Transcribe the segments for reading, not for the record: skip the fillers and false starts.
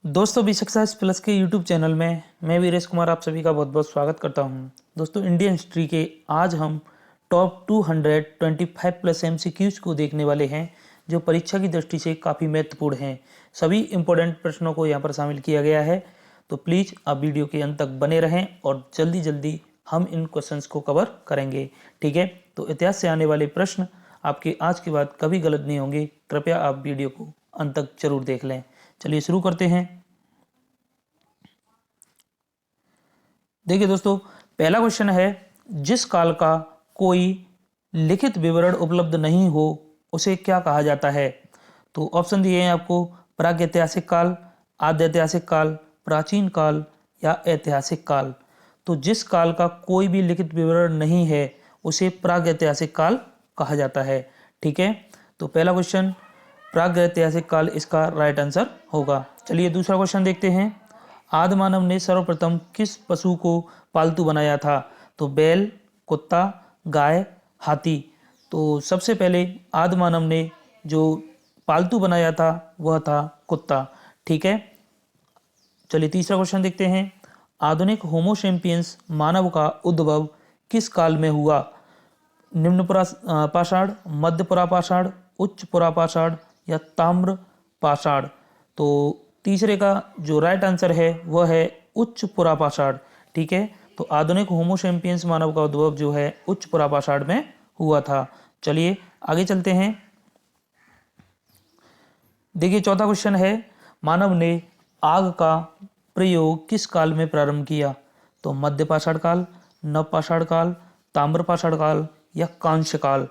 दोस्तों B success plus के YouTube channel में मैं वीरेश कुमार आप सभी का बहुत बहुत स्वागत करता हूं। दोस्तों इंडियन हिस्ट्री के आज हम टॉप 225 प्लस एमसीक्यूज को देखने वाले हैं जो परीक्षा की दृष्टि से काफ़ी महत्वपूर्ण हैं। सभी इंपॉर्टेंट प्रश्नों को यहाँ पर शामिल किया गया है, तो प्लीज़ आप वीडियो के अंत तक बने रहें और जल्दी जल्दी हम इन क्वेश्चंस को कवर करेंगे। ठीक है, तो इतिहास से आने वाले प्रश्न आपके आज के बाद कभी गलत नहीं होंगे। कृपया आप वीडियो को अंत तक जरूर देख लें। चलिए शुरू करते हैं। देखिए दोस्तों, पहला क्वेश्चन है, जिस काल का कोई लिखित विवरण उपलब्ध नहीं हो उसे क्या कहा जाता है? तो ऑप्शन दिए हैं आपको, प्रागैतिहासिक काल, आद्य ऐतिहासिक काल, प्राचीन काल या ऐतिहासिक काल। तो जिस काल का कोई भी लिखित विवरण नहीं है उसे प्रागैतिहासिक काल कहा जाता है। ठीक है, तो पहला क्वेश्चन प्रागैतिहासिक काल इसका राइट आंसर होगा। चलिए दूसरा क्वेश्चन देखते हैं। आदि मानव ने सर्वप्रथम किस पशु को पालतू बनाया था? तो बैल, कुत्ता, गाय, हाथी। तो सबसे पहले आदि मानव ने जो पालतू बनाया था वह था कुत्ता। ठीक है, चलिए तीसरा क्वेश्चन देखते हैं। आधुनिक होमो सेपियंस मानव का उद्भव किस काल में हुआ? निम्न पाषाण, मध्य पुरापाषाण, उच्च पुरापाषाण या ताम्र पाषाण। तो तीसरे का जो राइट आंसर है वह है उच्च पुरापाषाण। ठीक है, तो आधुनिक होमो सेपियंस मानव का उद्भव जो है उच्च पुरापाषाण में हुआ था। चलिए आगे चलते हैं। देखिए चौथा क्वेश्चन है, मानव ने आग का प्रयोग किस काल में प्रारंभ किया? तो मध्य पाषाण काल, नव पाषाण काल, ताम्र पाषाण काल या कांस्य काल।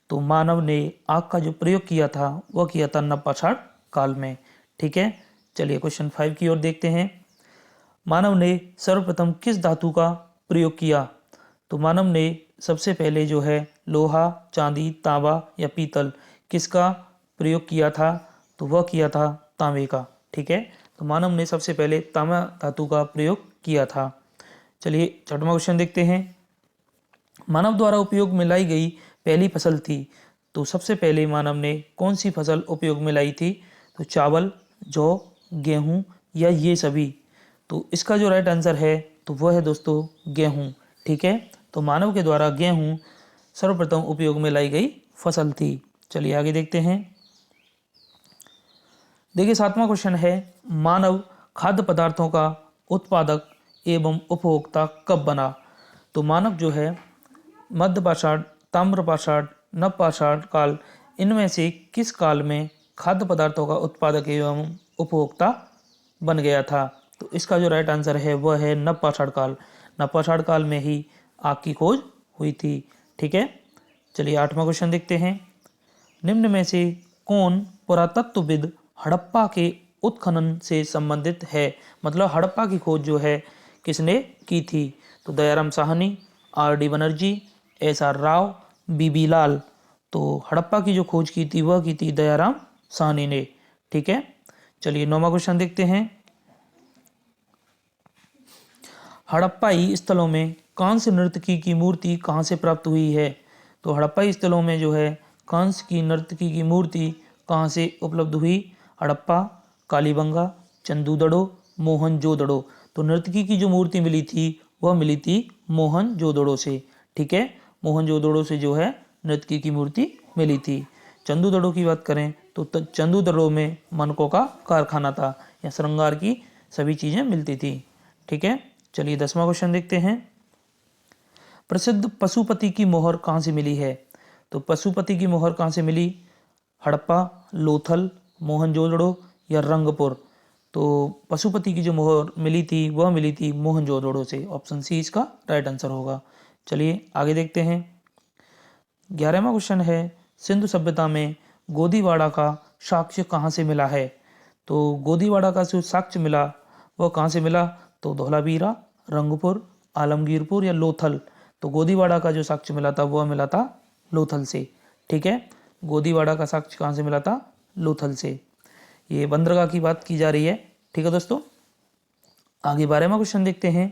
तो मानव ने आग का जो प्रयोग किया था वह किया था नव पाषाण काल में। ठीक है, चलिए क्वेश्चन 5 की ओर देखते हैं। मानव ने सर्वप्रथम किस धातु का प्रयोग किया? तो मानव ने सबसे पहले जो है लोहा, चांदी, तांबा या पीतल, किसका प्रयोग किया था? तो वह किया था तांबे का। ठीक है, तो मानव ने सबसे पहले तांबा धातु का प्रयोग किया था। चलिए छठवां क्वेश्चन देखते हैं। मानव द्वारा उपयोग में लाई गई पहली फसल थी? तो सबसे पहले मानव ने कौन सी फसल उपयोग में लाई थी? तो चावल, जौ, गेहूं या ये सभी। तो इसका जो राइट आंसर है तो वह है दोस्तों गेहूं। ठीक है, तो मानव के द्वारा गेहूं सर्वप्रथम उपयोग में लाई गई फसल थी। चलिए आगे देखते हैं। देखिए सातवां क्वेश्चन है, मानव खाद्य पदार्थों का उत्पादक एवं उपभोक्ता कब बना? तो मानव जो है मध्य पाषाण, ताम्र पाषाण, नव पाषाण काल, इनमें से किस काल में खाद्य पदार्थों का उत्पादक एवं उपभोक्ता बन गया था? तो इसका जो राइट आंसर है वह है नव पाषाण काल। नव पाषाण काल में ही आग की खोज हुई थी। ठीक है, चलिए आठवां क्वेश्चन देखते हैं। निम्न में से कौन पुरातत्वविद हड़प्पा के उत्खनन से संबंधित है? मतलब हड़प्पा की खोज जो है किसने की थी? तो Dayaram Sahni, R D Banerjee, S R Rao, B B Lal. तो हड़प्पा की जो खोज की थी वह की थी दयाराम साहनी ने। ठीक है, चलिए नौवां क्वेश्चन देखते हैं। हड़प्पाई स्थलों में कांस्य नर्तकी की मूर्ति कहाँ से प्राप्त हुई है? तो हड़प्पाई स्थलों में जो है कांस्य की नर्तकी की मूर्ति कहाँ से उपलब्ध हुई? हड़प्पा, कालीबंगा, चंदूदड़ो, मोहनजोदड़ो। तो नर्तकी की जो मूर्ति मिली थी वह मिली थी मोहनजोदड़ो से। ठीक है, मोहनजोदड़ो से जो है नर्तकी की मूर्ति मिली थी। चंदूदड़ो की बात करें तो चंदूदड़ो में मनकों का कारखाना था या श्रृंगार की सभी चीज़ें मिलती थी। ठीक है, चलिए 10वां क्वेश्चन देखते हैं। प्रसिद्ध पशुपति की मोहर कहाँ से मिली है? तो पशुपति की मोहर कहाँ से मिली? हड़प्पा, लोथल, मोहनजोदड़ो या रंगपुर। तो पशुपति की जो मोहर मिली थी वह मिली थी मोहनजोदड़ो से। ऑप्शन सी इसका राइट आंसर होगा। चलिए आगे देखते हैं। 11वां क्वेश्चन है, सिंधु सभ्यता में गोदीवाड़ा का साक्ष्य कहाँ से मिला है? तो गोदीवाड़ा का जो साक्ष्य मिला वह कहाँ से मिला? तो धौलावीरा, रंगपुर, आलमगीरपुर या लोथल। तो गोदीवाड़ा का जो साक्ष्य मिला था वह मिला था लोथल से। ठीक है, गोदीवाड़ा का साक्ष्य कहाँ से मिला था? लोथल से। ये बंदरगाह की बात की जा रही है। ठीक है दोस्तों, आगे 12वां क्वेश्चन देखते हैं।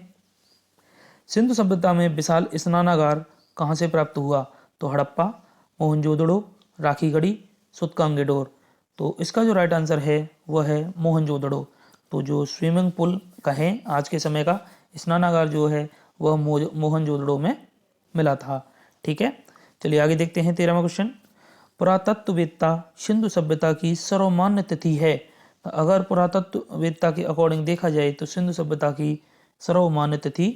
सिंधु सभ्यता में विशाल स्नानागार कहाँ से प्राप्त हुआ? तो हड़प्पा, मोहनजोदड़ो, राखीगढ़ी, सुतकांगेडोर। तो इसका जो राइट आंसर है वह है मोहनजोदड़ो। तो जो स्विमिंग पूल कहें आज के समय का स्नानागार जो है वह मोहनजोदड़ो में मिला था। ठीक है, चलिए आगे देखते हैं 13वां क्वेश्चन। पुरातत्ववेत्ता सिंधु सभ्यता की सर्वमान्य तिथि है। तो अगर पुरातत्ववेत्ता के अकॉर्डिंग देखा जाए तो सिंधु सभ्यता की सर्वमान्य तिथि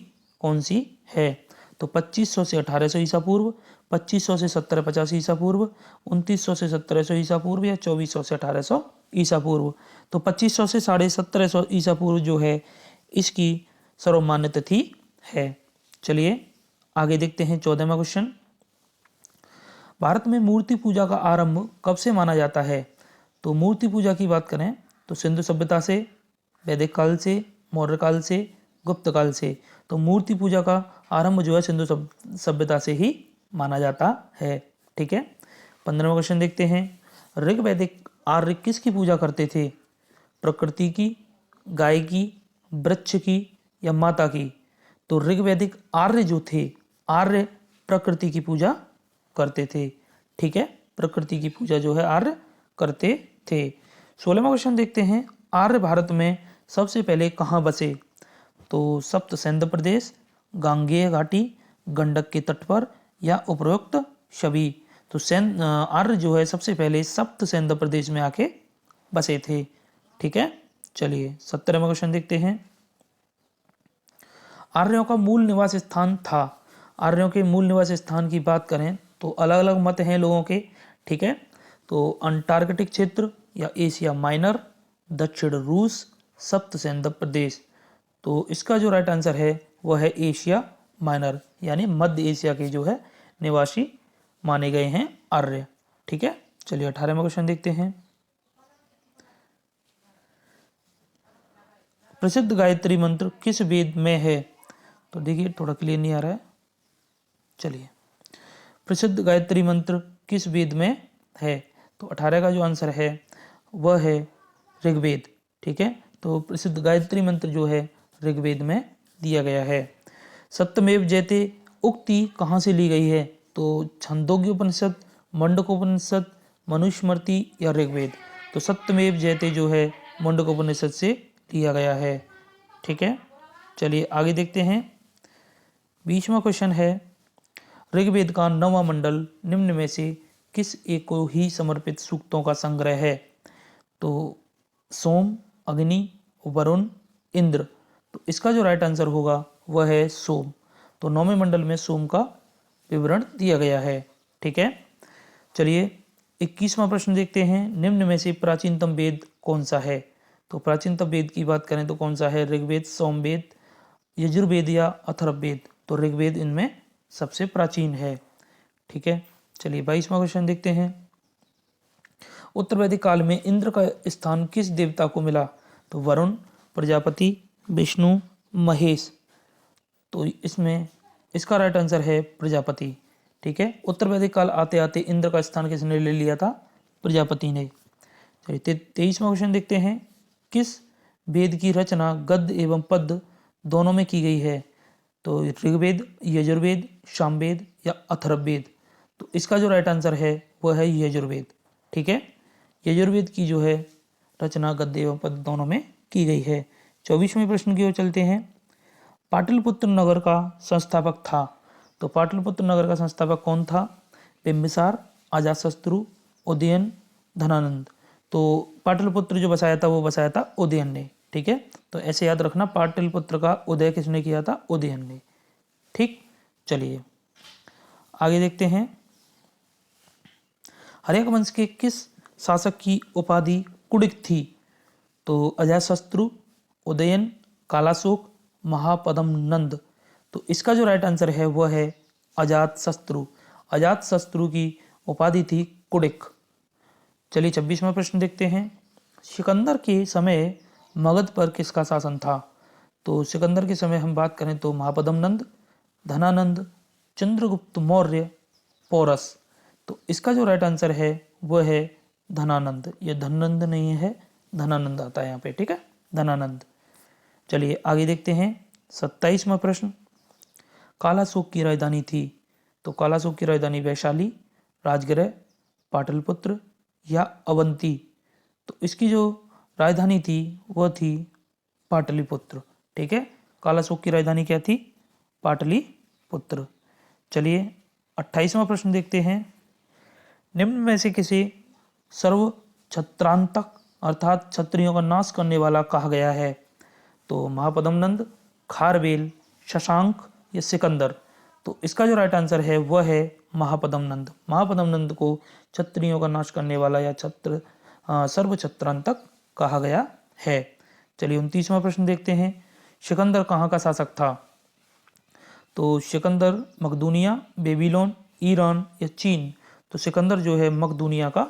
कौन सी है? तो 2500 से 1800 ईसा पूर्व, 2500 से 1750 ईसा पूर्व, 2900 से 1700 ईसा पूर्व या 2400 से 1800 ईसा पूर्व। तो 2500 से 1750 ईसा पूर्व जो है इसकी सर्वमान्य तिथि है। चलिए आगे देखते हैं 14वां क्वेश्चन। भारत में मूर्ति पूजा का आरंभ कब से माना जाता है? तो मूर्ति पूजा की बात करें तो सिंधु सभ्यता से, वैदिक काल से, मौर्य काल से, गुप्त काल से। तो मूर्ति पूजा का आरंभ जो है सिंधु सभ्यता से ही माना जाता है। ठीक है, 15वां क्वेश्चन देखते हैं। ऋग वैदिक आर्य किसकी पूजा करते थे? प्रकृति की, गाय की, वृक्ष की या माता की? तो ऋग वैदिक आर्य जो थे, आर्य प्रकृति की पूजा करते थे। ठीक है, प्रकृति की पूजा जो है आर्य करते थे। 16वां क्वेश्चन देखते हैं। आर्य भारत में सबसे पहले कहाँ बसे? तो सप्त सिंध प्रदेश, गांगेय घाटी, गंडक के तट पर या उपरोक्त सभी। तो आर्य जो है सबसे पहले सप्त सिंध प्रदेश में आके बसे थे। ठीक है, चलिए 17वां क्वेश्चन देखते हैं। आर्यों का मूल निवास स्थान था। आर्यों के मूल निवास स्थान की बात करें तो अलग अलग मत हैं लोगों के। ठीक है, तो अंटार्कटिक क्षेत्र या एशिया माइनर, दक्षिण रूस, सप्त सिंध प्रदेश। तो इसका जो राइट आंसर है वह है एशिया माइनर, यानी मध्य एशिया के जो है निवासी माने गए हैं आर्य। ठीक है, चलिए 18वां क्वेश्चन देखते हैं। प्रसिद्ध गायत्री मंत्र किस वेद में है? तो देखिए थोड़ा क्लियर नहीं आ रहा है। चलिए, प्रसिद्ध गायत्री मंत्र किस वेद में है? तो 18 का जो आंसर है वह है ऋग्वेद। ठीक है, तो प्रसिद्ध गायत्री मंत्र जो है ऋग्वेद में दिया गया है। सत्यमेव जयते उक्ति कहाँ से ली गई है? तो छंदोग्य उपनिषद, मंडकोपनिषद, मनुस्मृति या ऋग्वेद। तो सत्यमेव जयते जो है मंडकोपनिषद से लिया गया है। ठीक है, चलिए आगे देखते हैं। 20वां क्वेश्चन है। ऋग्वेद का 9वां मंडल निम्न में से किस एक को ही समर्पित सूक्तों का संग्रह है? तो सोम, अग्नि, वरुण, इंद्र। तो इसका जो राइट आंसर होगा वह है सोम। तो 9वें मंडल में सोम का विवरण दिया गया है। ठीक है, चलिए 21वां प्रश्न देखते हैं। निम्न में से प्राचीनतम वेद कौन सा है? तो प्राचीनतम वेद की बात करें तो कौन सा है? ऋग्वेद, सोमवेद, यजुर्वेद या अथर्ववेद। तो ऋग्वेद इनमें सबसे प्राचीन है। ठीक है, चलिए 22वां क्वेश्चन देखते हैं। उत्तर वैदिक काल में इंद्र का स्थान किस देवता को मिला? तो वरुण, प्रजापति, विष्णु, महेश। तो इसमें इसका राइट आंसर है प्रजापति। ठीक है, उत्तर वैदिक काल आते आते इंद्र का स्थान किसने ले लिया था? प्रजापति ने। चलिए 23वां क्वेश्चन देखते हैं। किस वेद की रचना गद्य एवं पद्य दोनों में की गई है? तो ऋग्वेद, यजुर्वेद, सामवेद या अथर्ववेद। तो इसका जो राइट आंसर है वह है यजुर्वेद। ठीक है, यजुर्वेद की जो है रचना गद्य एवं पद्य दोनों में की गई है। 24वें प्रश्न की ओर चलते हैं। पाटलिपुत्र नगर का संस्थापक था। तो पाटलिपुत्र नगर का संस्थापक कौन था? बिंबिसार, अजातशत्रु, उदयन, धनानंद। तो पाटलिपुत्र जो बसाया था वो बसाया था उदयन ने। ठीक है, तो ऐसे याद रखना, पाटलिपुत्र का उदय किसने किया था? उदयन ने। ठीक, चलिए आगे देखते हैं। हर्यक वंश के किस शासक की उपाधि कुडिक थी? तो अजातशत्रु, उदयन, कालाशोक, महापद्म नंद। तो इसका जो राइट आंसर है वह है अजातशत्रु। अजातशत्रु की उपाधि थी कुडिक। चलिए 26वां प्रश्न देखते हैं। सिकंदर के समय मगध पर किसका शासन था? तो सिकंदर के समय हम बात करें तो महापद्म नंद, धनानंद, चंद्रगुप्त मौर्य, पोरस। तो इसका जो राइट आंसर है वह है धनानंद। ये धनानंद नहीं है, धनानंद आता है यहाँ पे। ठीक है, धनानंद। चलिए आगे देखते हैं। 27वां प्रश्न। कालाशोक की राजधानी थी। तो कालाशोक की राजधानी वैशाली, राजगृह, पाटलिपुत्र या अवंती। तो इसकी जो राजधानी थी वह थी पाटलिपुत्र। ठीक है, कालाशोक की राजधानी क्या थी? पाटलिपुत्र। चलिए 28वां प्रश्न देखते हैं। निम्न में से किसे सर्व छत्रांतक अर्थात क्षत्रियों का नाश करने वाला कहा गया है? तो महापद्मनंद, खारवेल, शशांक या सिकंदर। तो इसका जो राइट आंसर है वह है महापद्मनंद। महापद्मनंद को क्षत्रियों का नाश करने वाला या सर्व छत्रांतक कहा गया है। चलिए 29वां प्रश्न देखते हैं। सिकंदर कहाँ का शासक था? तो सिकंदर मकदूनिया, बेबीलोन, ईरान या चीन। तो सिकंदर जो है मकदूनिया का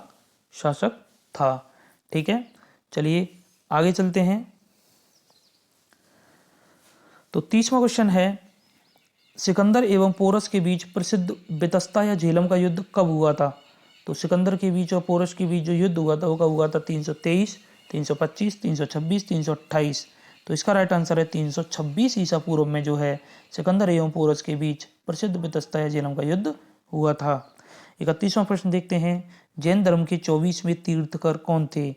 शासक था। ठीक है, चलिए आगे चलते हैं। तो 30वां क्वेश्चन है, सिकंदर एवं पोरस के बीच प्रसिद्ध बेतस्ता या झेलम का युद्ध कब हुआ था? तो सिकंदर के बीच और पोरस के बीच जो युद्ध हुआ था वो कब हुआ था? 323, 325, 326, 328। तो इसका राइट आंसर है 326 ईसा पूर्व में जो है सिकंदर एवं पोरस के बीच प्रसिद्ध बेतस्ता या झेलम का युद्ध हुआ था। 31वां प्रश्न देखते हैं। जैन धर्म के 24वें तीर्थकर कौन थे?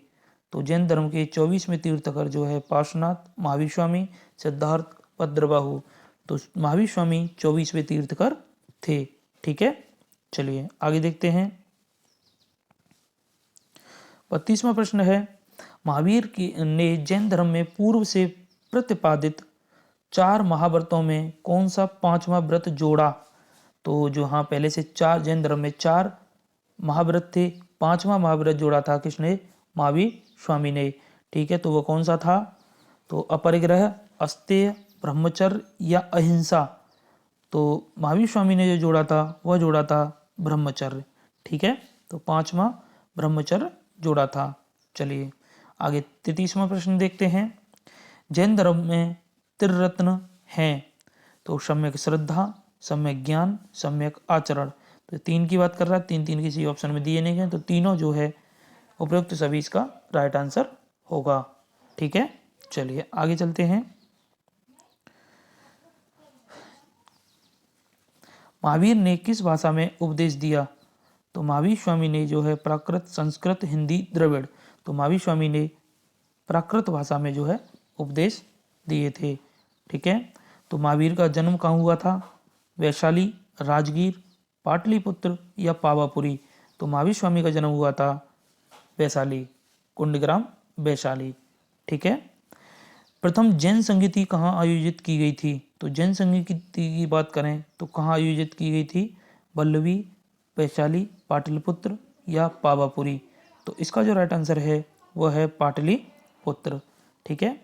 तो जैन धर्म के 24वें तीर्थकर जो है पार्श्वनाथ, महावीर स्वामी, सिद्धार्थ, भद्रबाहु। तो महावीर स्वामी 24वें तीर्थकर थे। ठीक है, चलिए आगे देखते हैं। 32वां प्रश्न है, महावीर ने जैन धर्म में पूर्व से प्रतिपादित 4 महाव्रतों में कौन सा 5वां व्रत जोड़ा? तो जो हाँ पहले से 4 जैन धर्म में 4 महाव्रत थे, 5वां महाव्रत जोड़ा था किसने? महावीर स्वामी ने। ठीक है, तो वह कौन सा था? तो अपरिग्रह, अस्तेय, ब्रह्मचर्य या अहिंसा। तो महावीर स्वामी ने जो जोड़ा था वह जोड़ा था ब्रह्मचर्य। ठीक है, तो 5वां ब्रह्मचर्य जोड़ा था। चलिए आगे 33वां प्रश्न देखते हैं। जैन धर्म में त्रिरत्न हैं, तो सम्यक श्रद्धा, सम्यक ज्ञान, सम्यक आचरण। तो 3 की बात कर रहा है, 3 किसी ऑप्शन में दिए नहीं गए, तो तीनों जो है उपयुक्त सभी इसका राइट आंसर होगा। ठीक है, चलिए आगे चलते हैं। महावीर ने किस भाषा में उपदेश दिया? तो महावीर स्वामी ने जो है प्राकृत, संस्कृत, हिंदी, द्रविड़। तो महावीर स्वामी ने प्राकृत भाषा में जो है उपदेश दिए थे। ठीक है, तो महावीर का जन्म कहाँ हुआ था? वैशाली, राजगीर, पाटलिपुत्र या पावापुरी। तो महावीर स्वामी का जन्म हुआ था वैशाली, कुंडग्राम वैशाली। ठीक है, प्रथम जैन संगीति कहाँ आयोजित की गई थी? तो जैन संगीति की बात करें तो कहाँ आयोजित की गई थी? वल्लवी, वैशाली, पाटलिपुत्र या पावापुरी। तो इसका जो राइट आंसर है वह है पाटलिपुत्र। ठीक है,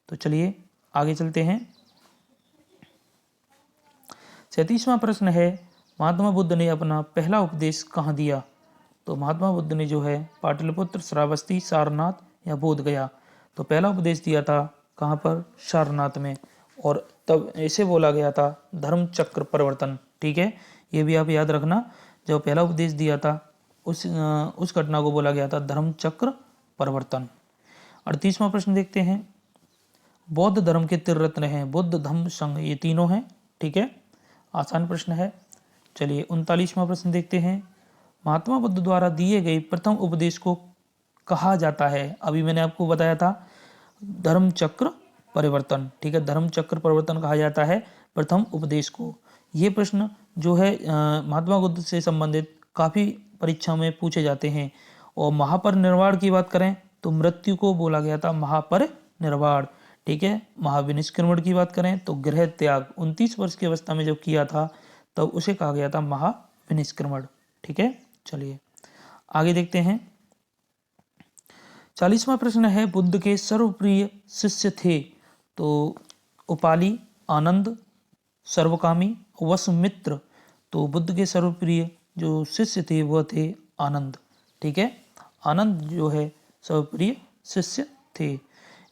तो चलिए आगे चलते हैं। 37वां प्रश्न है, महात्मा बुद्ध ने अपना पहला उपदेश कहाँ दिया? तो महात्मा बुद्ध ने जो है पाटलिपुत्र, श्रावस्ती, सारनाथ या बोधगया। तो पहला उपदेश दिया था कहाँ पर? सारनाथ में। और तब ऐसे बोला गया था धर्म चक्र परिवर्तन। ठीक है, ये भी आप याद रखना, जब पहला उपदेश दिया था उस घटना को बोला गया था धर्म चक्र परिवर्तन। 38वां प्रश्न देखते हैं। बौद्ध धर्म के त्रिरत्न हैं बुद्ध, धम्म, संघ, ये तीनों हैं। ठीक है, आसान प्रश्न है। चलिए 39वां प्रश्न देखते हैं। महात्मा बुद्ध द्वारा दिए गए प्रथम उपदेश को कहा जाता है? अभी मैंने आपको बताया था धर्म चक्र परिवर्तन। ठीक है, धर्म चक्र परिवर्तन कहा जाता है प्रथम उपदेश को। ये प्रश्न जो है महात्मा बुद्ध से संबंधित काफ़ी परीक्षा में पूछे जाते हैं। और महापरिनिर्वाण की बात करें तो मृत्यु को बोला गया था महापरिनिर्वाण। ठीक है, महाविनिष्क्रमण की बात करें तो गृह त्याग 29 वर्ष की अवस्था में जब किया था तब उसे कहा गया था महाविनिष्क्रमण। ठीक है, चलिए आगे देखते हैं। 40वां प्रश्न है, बुद्ध के सर्वप्रिय शिष्य थे? तो उपाली, आनंद, सर्वकामी, वसुमित्र। तो बुद्ध के सर्वप्रिय जो शिष्य थे वह थे आनंद। ठीक है, आनंद जो है सर्वप्रिय शिष्य थे।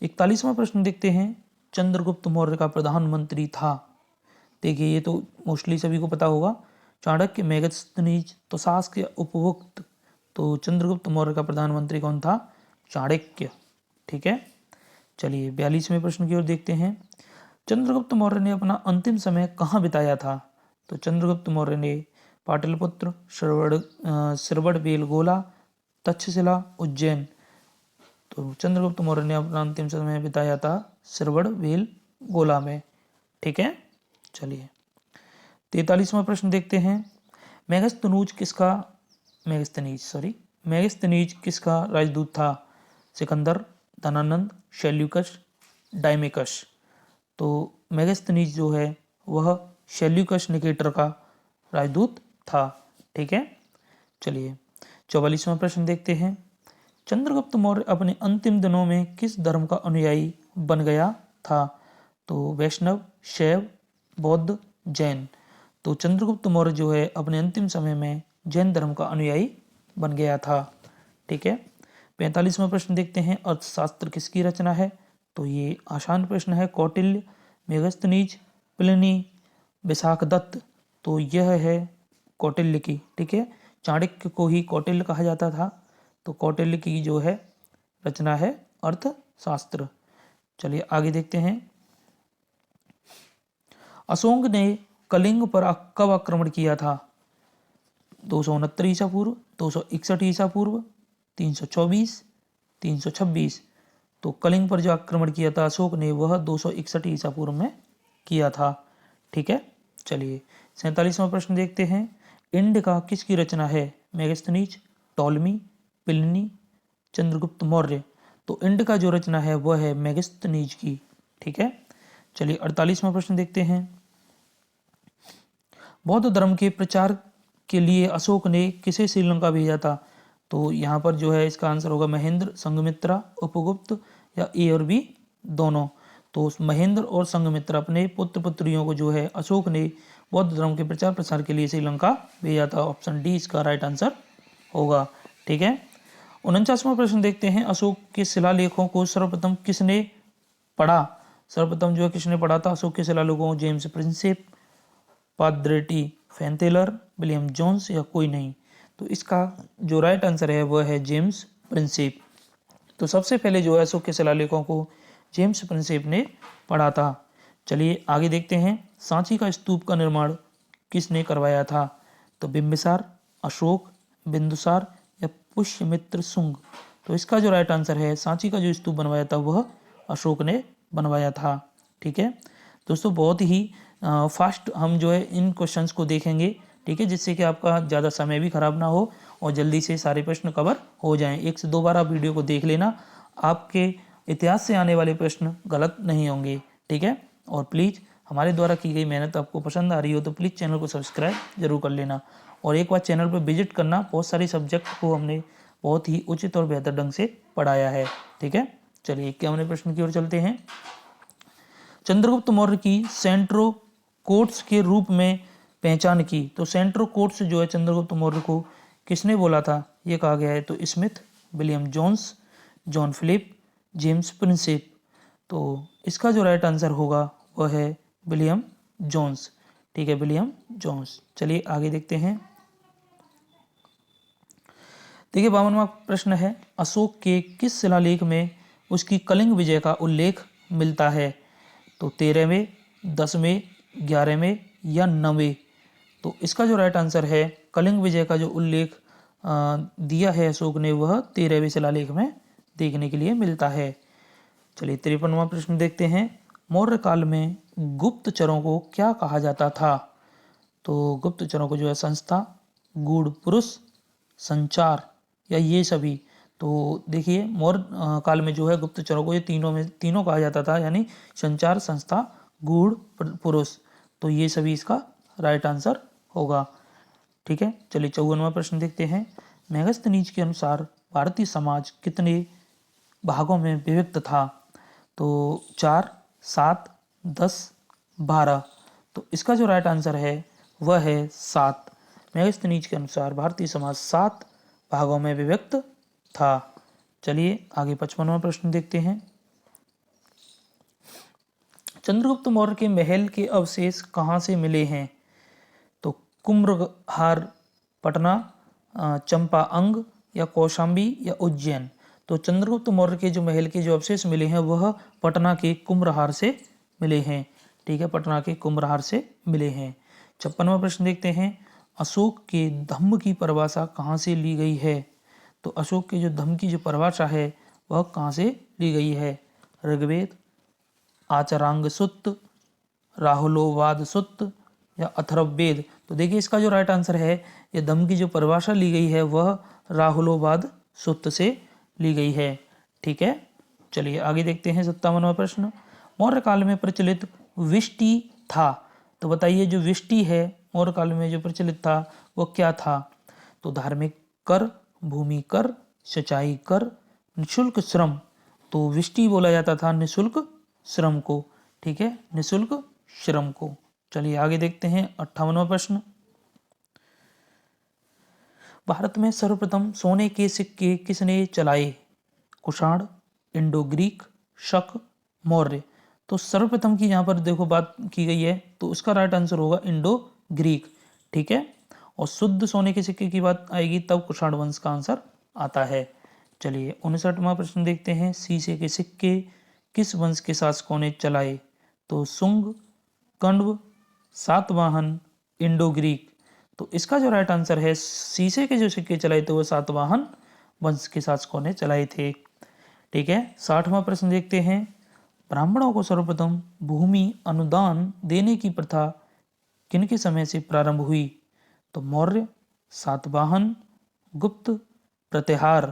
41वां प्रश्न देखते हैं। चंद्रगुप्त मौर्य का प्रधानमंत्री था? देखिए ये तो मोस्टली सभी को पता होगा, चाणक्य, मेगस्थनीज, तोसास्क, उपभुक्त। तो चंद्रगुप्त मौर्य का प्रधानमंत्री कौन था? चाणक्य। ठीक है, चलिए 42वें प्रश्न की ओर देखते हैं। चंद्रगुप्त मौर्य ने अपना अंतिम समय कहाँ बिताया था? तो चंद्रगुप्त मौर्य ने पाटलिपुत्र, श्रवणबेलगोला, तक्षशिला, उज्जैन। तो चंद्रगुप्त मौर्य ने अपना अंतिम समय बिताया था श्रवणबेल गोला में। ठीक है, चलिए 43वां प्रश्न देखते हैं। मेगस्थनीज किसका राजदूत था? सिकंदर, धनानंद, शैल्यूकस, डायमेकस। तो मेगस्थनीज जो है वह शैल्यूकस निकेटर का राजदूत था। ठीक है, चलिए 44वां प्रश्न देखते हैं। चंद्रगुप्त मौर्य अपने अंतिम दिनों में किस धर्म का अनुयायी बन गया था? तो वैष्णव, शैव, बौद्ध, जैन। तो चंद्रगुप्त मौर्य जो है अपने अंतिम समय में जैन धर्म का अनुयायी बन गया था। ठीक है, 45वां प्रश्न देखते हैं। अर्थशास्त्र किसकी रचना है? तो ये आसान प्रश्न है। Kautilya, Megasthenes, Pliny, Vishakhadatta. तो यह है कौटिल्य की। ठीक है, चाणक्य को ही कौटिल्य कहा जाता था, तो कौटिल्य की जो है रचना है अर्थशास्त्र। चलिए आगे देखते हैं। अशोक ने कलिंग पर कब आक्रमण किया था? 269 ईसा पूर्व, 261 ईसा पूर्व, 324, 326। तो कलिंग पर जो आक्रमण किया था अशोक ने वह 261 ईसा पूर्व में किया था। ठीक है, चलिए 47वां प्रश्न देखते हैं। इंडिका किसकी रचना है? Megasthenes, Ptolemy, Pliny, Chandragupta Maurya. तो इंडिका जो रचना है वह है मेगस्थनीज की। ठीक है, चलिए 48वां प्रश्न देखते हैं। बौद्ध धर्म के प्रचार के लिए अशोक ने किसे श्रीलंका भेजा था? तो यहाँ पर जो है इसका आंसर होगा महेंद्र, संघमित्रा, उपगुप्त या ए और बी दोनों। तो महेंद्र और संघमित्रा अपने पुत्र पुत्रियों को जो है अशोक ने बौद्ध धर्म के प्रचार प्रसार के लिए श्रीलंका भेजा था। ऑप्शन डी इसका राइट आंसर होगा। ठीक है, 49वां प्रश्न देखते हैं। अशोक के शिलालेखों को सर्वप्रथम किसने पढ़ा? सर्वप्रथम जो है किसने पढ़ा था अशोक के शिलालेखों को? जेम्स प्रिंसेप, पाद्रेटी फैंटेलर, विलियम जोन्स या कोई नहीं। तो इसका जो राइट आंसर है वह है जेम्स प्रिंसेप। तो सबसे पहले जो है अशोक के शिलालेखों को जेम्स प्रिंसेप ने पढ़ा था। चलिए आगे देखते हैं। सांची का स्तूप का निर्माण किसने करवाया था? तो बिंबिसार, अशोक, बिंदुसार या पुष्यमित्र शुंग। तो इसका जो राइट आंसर है सांची का जो स्तूप बनवाया था वह अशोक ने बनवाया था। ठीक है दोस्तों, बहुत ही फास्ट हम जो है इन क्वेश्चंस को देखेंगे। ठीक है, जिससे कि आपका ज़्यादा समय भी खराब ना हो और जल्दी से सारे प्रश्न कवर हो जाएं। 1 से 2 बार आप वीडियो को देख लेना, आपके इतिहास से आने वाले प्रश्न गलत नहीं होंगे। ठीक है, और प्लीज़ हमारे द्वारा की गई मेहनत आपको पसंद आ रही हो तो प्लीज़ चैनल को सब्सक्राइब जरूर कर लेना और एक बार चैनल पर विजिट करना। बहुत सारी सब्जेक्ट को हमने बहुत ही उचित और बेहतर ढंग से पढ़ाया है। ठीक है, चलिए 51वें प्रश्न की ओर चलते हैं। चंद्रगुप्त मौर्य की सेंट्रो कोट्स के रूप में पहचान की। तो सेंट्रो कोट्स जो है चंद्रगुप्त मौर्य को किसने बोला था? ये कहा गया है तो Smith, William Jones, John Philip, James Prinsep. तो इसका जो राइट आंसर होगा वह है विलियम जोन्स। ठीक है, विलियम जोन्स। चलिए आगे देखते हैं। देखिए 52वां प्रश्न है। अशोक के किस शिलालेख में उसकी कलिंग विजय का उल्लेख मिलता है? तो 13वें, 10वें, 11वें या 9वें। तो इसका जो राइट आंसर है कलिंग विजय का जो उल्लेख दिया है अशोक ने वह 13वें शिलालेख में देखने के लिए मिलता है। चलिए 53वां प्रश्न देखते हैं। मौर्य काल में गुप्तचरों को क्या कहा जाता था? तो गुप्तचरों को जो है संस्था, गूढ़ पुरुष, संचार या ये सभी। तो देखिए मौर्य काल में जो है गुप्तचरों को ये तीनों कहा जाता था, यानी संचार, संस्था, गूढ़ पुरुष। तो ये सभी इसका राइट आंसर होगा। ठीक है, चलिए 54वां प्रश्न देखते हैं। मेगस्थनीज के अनुसार भारतीय समाज कितने भागों में विभक्त था? तो 4, 7, 10, 12। तो इसका जो राइट आंसर है वह है 7। मेगस्थनीज के अनुसार भारतीय समाज 7 भागों में विभक्त था। चलिए आगे 55वां प्रश्न देखते हैं। चंद्रगुप्त मौर्य के महल के अवशेष कहाँ से मिले हैं? तो कुम्भहार, पटना, चंपा अंग या कौशाम्बी या उज्जैन। तो चंद्रगुप्त मौर्य के जो महल के जो अवशेष मिले हैं वह पटना के कुम्भहार से मिले हैं। ठीक है, पटना के कुम्भहार से मिले हैं। 56वां प्रश्न देखते हैं। अशोक के धम्म की परिभाषा कहाँ से ली गई है? तो अशोक के जो धम्म की जो परिभाषा है वह कहाँ से ली गई है? ऋग्वेद, आचरांग सुत्त, राहुलोवाद सुत्त या अथर्ववेद? तो देखिए इसका जो राइट आंसर है, ये दम की जो परिभाषा ली गई है वह राहुलोवाद सुत्त से ली गई है। ठीक है, चलिए आगे देखते हैं 57वां प्रश्न। मौर्य काल में प्रचलित विष्टि था, तो बताइए जो विष्टि है मौर्य काल में जो प्रचलित था वो क्या था? तो धार्मिक कर, भूमि कर, सिंचाई कर, निःशुल्क श्रम। तो विष्टि बोला जाता था निःशुल्क श्रम को। ठीक है, निःशुल्क श्रम को। चलिए आगे देखते हैं 58वां प्रश्न। भारत में सर्वप्रथम सोने के सिक्के किसने चलाए? कुषाण, इंडो ग्रीक, शक, मौर्य? तो सर्वप्रथम की यहाँ पर देखो बात की गई है तो उसका राइट आंसर होगा इंडो ग्रीक। ठीक है, और शुद्ध सोने के सिक्के की बात आएगी तब कुषाण वंश का आंसर आता है। चलिए 59वां प्रश्न देखते हैं। शीशे के सिक्के किस वंश के शासकों ने चलाए? तो सुंग, कण्व, सातवाहन, इंडो ग्रीक? तो इसका जो राइट आंसर है, शीशे के जो सिक्के चलाए थे वो सातवाहन वंश के शासकों ने चलाए थे। ठीक है, 60वां प्रश्न देखते हैं। ब्राह्मणों को सर्वप्रथम भूमि अनुदान देने की प्रथा किनके समय से प्रारंभ हुई? तो मौर्य, सातवाहन, गुप्त, प्रतिहार?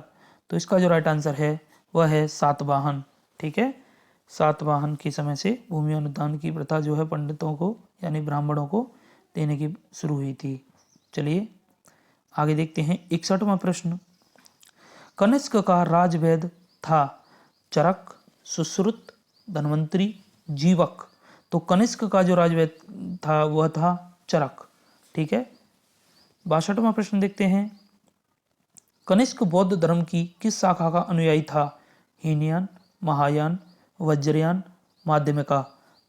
तो इसका जो राइट आंसर है वह है सातवाहन। ठीक है, सातवाहन के समय से भूमि अनुदान की प्रथा जो है पंडितों को यानी ब्राह्मणों को देने की शुरू हुई थी। चलिए आगे देखते हैं 61वां प्रश्न। कनिष्क का राजवैद था चरक, सुश्रुत, धन्वंतरी, जीवक? तो कनिष्क का जो राजवैद था वह था चरक। ठीक है, 62वां प्रश्न देखते हैं। कनिष्क बौद्ध धर्म की किस शाखा का अनुयायी था? हीनयान, महायान, वज्रयान, माध्यमिका?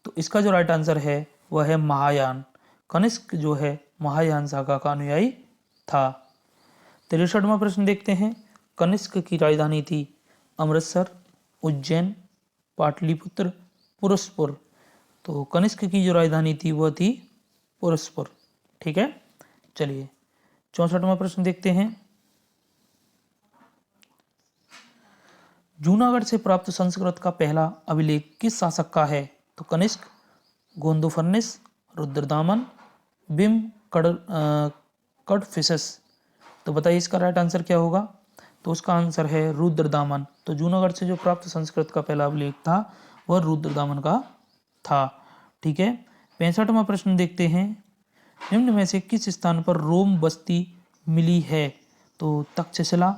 तो इसका जो राइट आंसर है वह है महायान। कनिष्क जो है महायान शाखा का अनुयायी था। 63वां प्रश्न देखते हैं। कनिष्क की राजधानी थी अमृतसर, उज्जैन, पाटलिपुत्र, पुरस्पुर? तो कनिष्क की जो राजधानी थी वह थी पुरस्पुर। ठीक है, चलिए 64वां प्रश्न देखते हैं। जूनागढ़ से प्राप्त संस्कृत का पहला अभिलेख किस शासक का है? तो कनिष्क, गोंदुफर्निस, रुद्रदामन, बिम कडफिसस? तो बताइए इसका राइट आंसर क्या होगा? तो उसका आंसर है रुद्रदामन। तो जूनागढ़ से जो प्राप्त संस्कृत का पहला अभिलेख था वह रुद्रदामन का था। ठीक है, 65वां प्रश्न देखते हैं। निम्न में से किस स्थान पर रोम बस्ती मिली है? तो तक्षशिला,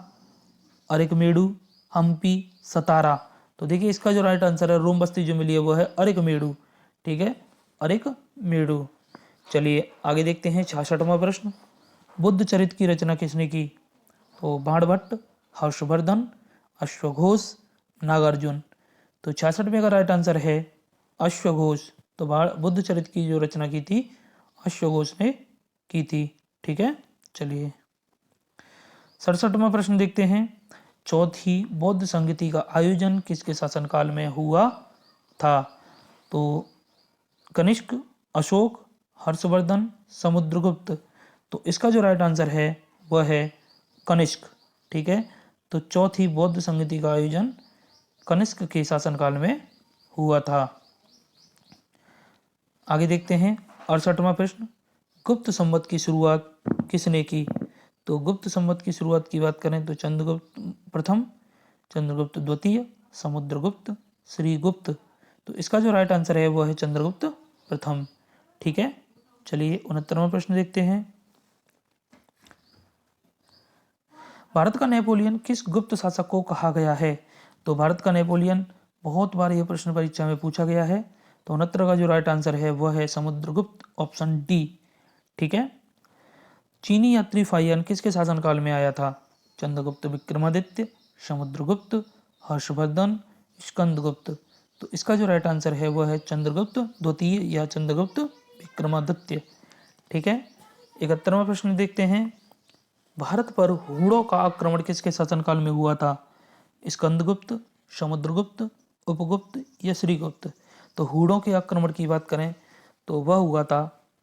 अरिकमेडु, हम्पी, सतारा? तो देखिए इसका जो राइट आंसर है रोम बस्ती जो मिली है वो है अरिकमेडु। ठीक है, अरिकमेडु। चलिए आगे देखते हैं 66वां प्रश्न। बुद्ध चरित्र की रचना किसने की? तो बाणभट्ट, हर्षवर्धन, अश्वघोष, नागार्जुन? तो 66वें का राइट आंसर है अश्वघोष। तो बुद्ध चरित्र की जो रचना की थी अश्वघोष ने की थी। ठीक है, चलिए 67वां प्रश्न देखते हैं। चौथी बौद्ध संगति का आयोजन किसके शासनकाल में हुआ था? तो कनिष्क, अशोक, हर्षवर्धन, समुद्रगुप्त? तो इसका जो राइट आंसर है वह है कनिष्क। ठीक है, तो चौथी बौद्ध संगति का आयोजन कनिष्क के शासनकाल में हुआ था। आगे देखते हैं 68वां प्रश्न। गुप्त संवत की शुरुआत किसने की? तो गुप्त संवत की शुरुआत की बात करें तो चंद्रगुप्त प्रथम, चंद्रगुप्त द्वितीय, समुद्रगुप्त, श्रीगुप्त? तो इसका जो राइट आंसर है वो है चंद्रगुप्त प्रथम। ठीक है, चलिए 69वां प्रश्न देखते हैं। भारत का नेपोलियन किस गुप्त शासक को कहा गया है? तो भारत का नेपोलियन बहुत बार यह प्रश्न परीक्षा में पूछा गया है। तो 69 का जो राइट आंसर है वह है समुद्रगुप्त, ऑप्शन डी। ठीक है, चीनी यात्री फाहियान किसके शासनकाल में आया था? चंद्रगुप्त विक्रमादित्य, समुद्रगुप्त, हर्षवर्धन, स्कंदगुप्त? तो इसका जो राइट आंसर है वह है चंद्रगुप्त द्वितीय या चंद्रगुप्त विक्रमादित्य। ठीक है, 71वां प्रश्न देखते हैं। भारत पर हूणों का आक्रमण किसके शासनकाल में हुआ था? स्कंदगुप्त, समुद्रगुप्त, उपगुप्त या श्रीगुप्त? तो हूणों के आक्रमण की बात करें तो वह हुआ था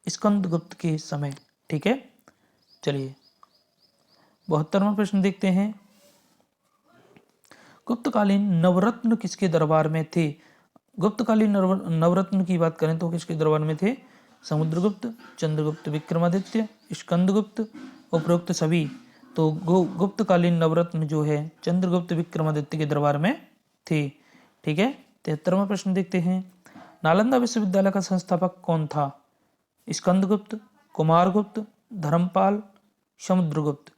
स्कंदगुप्त के समय। ठीक है, चलिए 72वां प्रश्न देखते हैं। गुप्तकालीन नवरत्न किसके दरबार में थे? गुप्तकालीन नवरत्न की बात करें तो किसके दरबार में थे? समुद्रगुप्त, चंद्रगुप्त, विक्रमादित्य, स्कंदगुप्त, उपरोक्त सभी। तो गुप्तकालीन नवरत्न जो है चंद्रगुप्त विक्रमादित्य के दरबार में थे। ठीक है। 73वां प्रश्न देखते हैं। नालंदा विश्वविद्यालय का संस्थापक कौन था? स्कंदगुप्त, कुमारगुप्त, धर्मपाल, समुद्रगुप्त।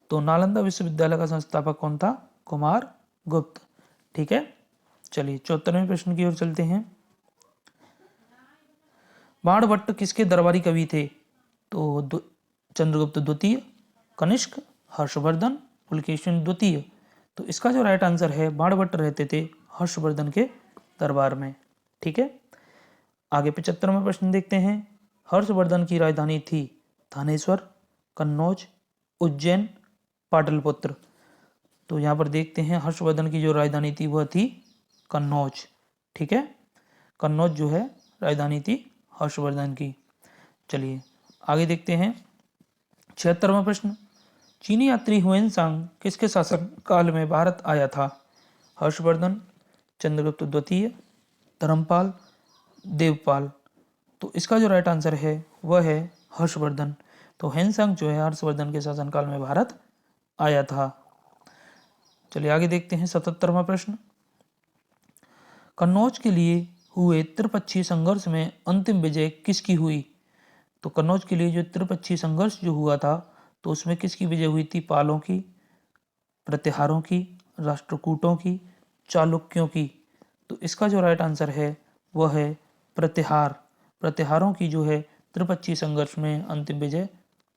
तो नालंदा विश्वविद्यालय का संस्थापक कौन था? कुमारगुप्त। ठीक है। चलिए 74वें प्रश्न की ओर चलते हैं। बाणभट्ट किसके दरबारी कवि थे? तो चंद्रगुप्त द्वितीय, कनिष्क, हर्षवर्धन, पुलकेशिन द्वितीय। तो इसका जो राइट आंसर है, बाणभट्ट रहते थे हर्षवर्धन के दरबार में। ठीक है। आगे 75वां प्रश्न देखते हैं। हर्षवर्धन की राजधानी थी थानेश्वर, कन्नौज, उज्जैन, पाटलिपुत्र। तो यहाँ पर देखते हैं हर्षवर्धन की जो राजधानी थी वह थी कन्नौज। ठीक है। कन्नौज जो है राजधानी थी हर्षवर्धन की। चलिए आगे देखते हैं। 76वां प्रश्न। चीनी यात्री हुएनसांग किसके शासन काल में भारत आया था? हर्षवर्धन, चंद्रगुप्त द्वितीय, धर्मपाल, देवपाल। तो इसका जो राइट आंसर है वह है हर्षवर्धन। तो हुएनसांग जो है हर्षवर्धन के शासनकाल में भारत आया था। चलिए आगे देखते हैं। 77वां प्रश्न। कन्नौज के लिए हुए त्रिपक्षीय संघर्ष में अंतिम विजय किसकी हुई? तो कन्नौज के लिए जो त्रिपक्षीय संघर्ष जो हुआ था तो उसमें किसकी विजय हुई थी? पालों की, प्रतिहारों की, राष्ट्रकूटों की, चालुक्यों की। तो इसका जो राइट आंसर है वह है प्रतिहार। प्रतिहारों की जो है त्रिपक्षीय संघर्ष में अंतिम विजय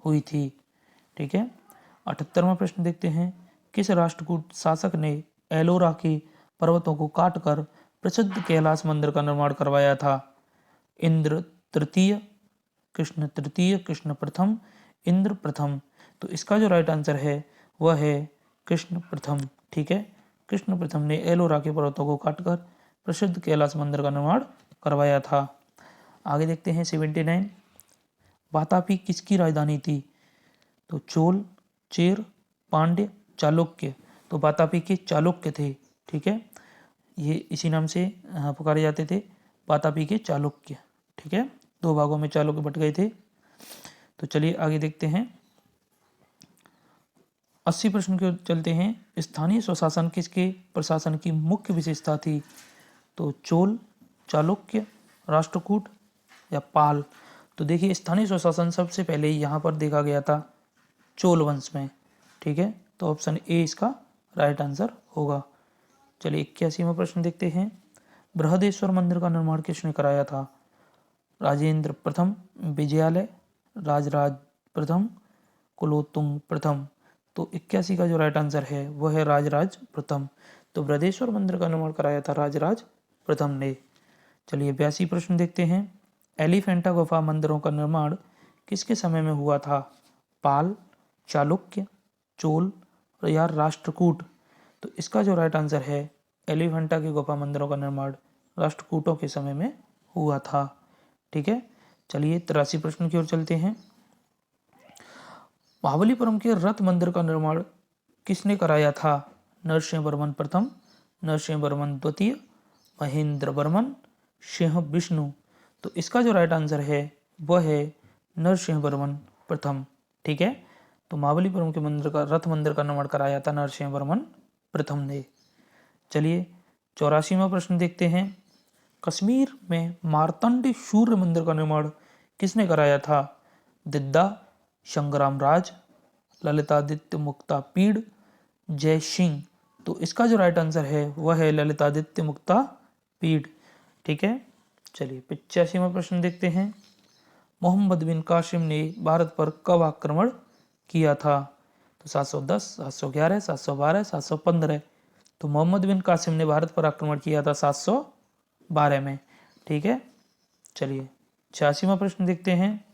हुई थी। ठीक है। 78वां प्रश्न देखते हैं। किस राष्ट्रकूट शासक ने एलोरा के पर्वतों को काटकर प्रसिद्ध कैलाश मंदिर का निर्माण करवाया था? इंद्र तृतीय, कृष्ण तृतीय, कृष्ण प्रथम, इंद्र प्रथम। तो इसका जो राइट आंसर है वह है कृष्ण प्रथम। ठीक है। कृष्ण प्रथम ने एलोरा के पर्वतों को काटकर प्रसिद्ध कैलाश मंदिर का निर्माण करवाया था। आगे देखते हैं 79। वातापी किसकी राजधानी थी? तो चोल, चेर, पांड्य, चालुक्य। तो वातापी के चालुक्य थे। ठीक है। ये इसी नाम से पुकारे जाते थे, वातापी के चालुक्य। ठीक है। दो भागों में चालुक्य बट गए थे। तो चलिए आगे देखते हैं। 80 प्रश्न के चलते हैं। स्थानीय स्वशासन किसके प्रशासन की मुख्य विशेषता थी? तो चोल, चालुक्य, राष्ट्रकूट या पाल। तो देखिए स्थानीय स्वशासन सबसे पहले यहाँ पर देखा गया था चोल वंश में। ठीक है। तो ऑप्शन ए इसका राइट आंसर होगा। चलिए 81वां प्रश्न देखते हैं। बृहदेश्वर मंदिर का निर्माण किसने कराया था? राजेंद्र प्रथम, विजयालय, राजराज प्रथम, कुलोत्तुंग प्रथम। तो 81 का जो राइट आंसर है वह है राजराज प्रथम। तो बृहदेश्वर मंदिर का निर्माण कराया था राजराज प्रथम ने। चलिए 82 प्रश्न देखते हैं। एलिफेंटा गुफा मंदिरों का निर्माण किसके समय में हुआ था? पाल, चालुक्य, चोल या राष्ट्रकूट। तो इसका जो राइट आंसर है एलिफेंटा की गुफा मंदिरों का निर्माण राष्ट्रकूटों के समय में हुआ था। ठीक है। चलिए 83 प्रश्न की ओर चलते हैं। महाबलीपुरम के रथ मंदिर का निर्माण किसने कराया था? नरसिंह वर्मन प्रथम, नरसिंह वर्मन द्वितीय, महेंद्र वर्मन, सिंह विष्णु। तो इसका जो राइट आंसर है वह है नरसिंह वर्मन प्रथम। ठीक है। तो महाबलीपुरम के मंदिर का रथ मंदिर का निर्माण कराया था नरसिंह वर्मन प्रथम ने। चलिए 84वां प्रश्न देखते हैं। कश्मीर में मार्तंड सूर्य मंदिर का निर्माण किसने कराया था? दिद्दा, संग्राम राज, ललितादित्य मुक्ता पीड़, जय सिंह। तो इसका जो राइट आंसर है वह है ललितादित्य मुक्ता पीड़। ठीक है। चलिए 85वां प्रश्न देखते हैं। मोहम्मद बिन कासिम ने भारत पर कब आक्रमण किया था? तो 710, 711, 712, 715। तो मोहम्मद बिन कासिम ने भारत पर आक्रमण किया था 712 में। ठीक है। चलिए 86वां प्रश्न देखते हैं।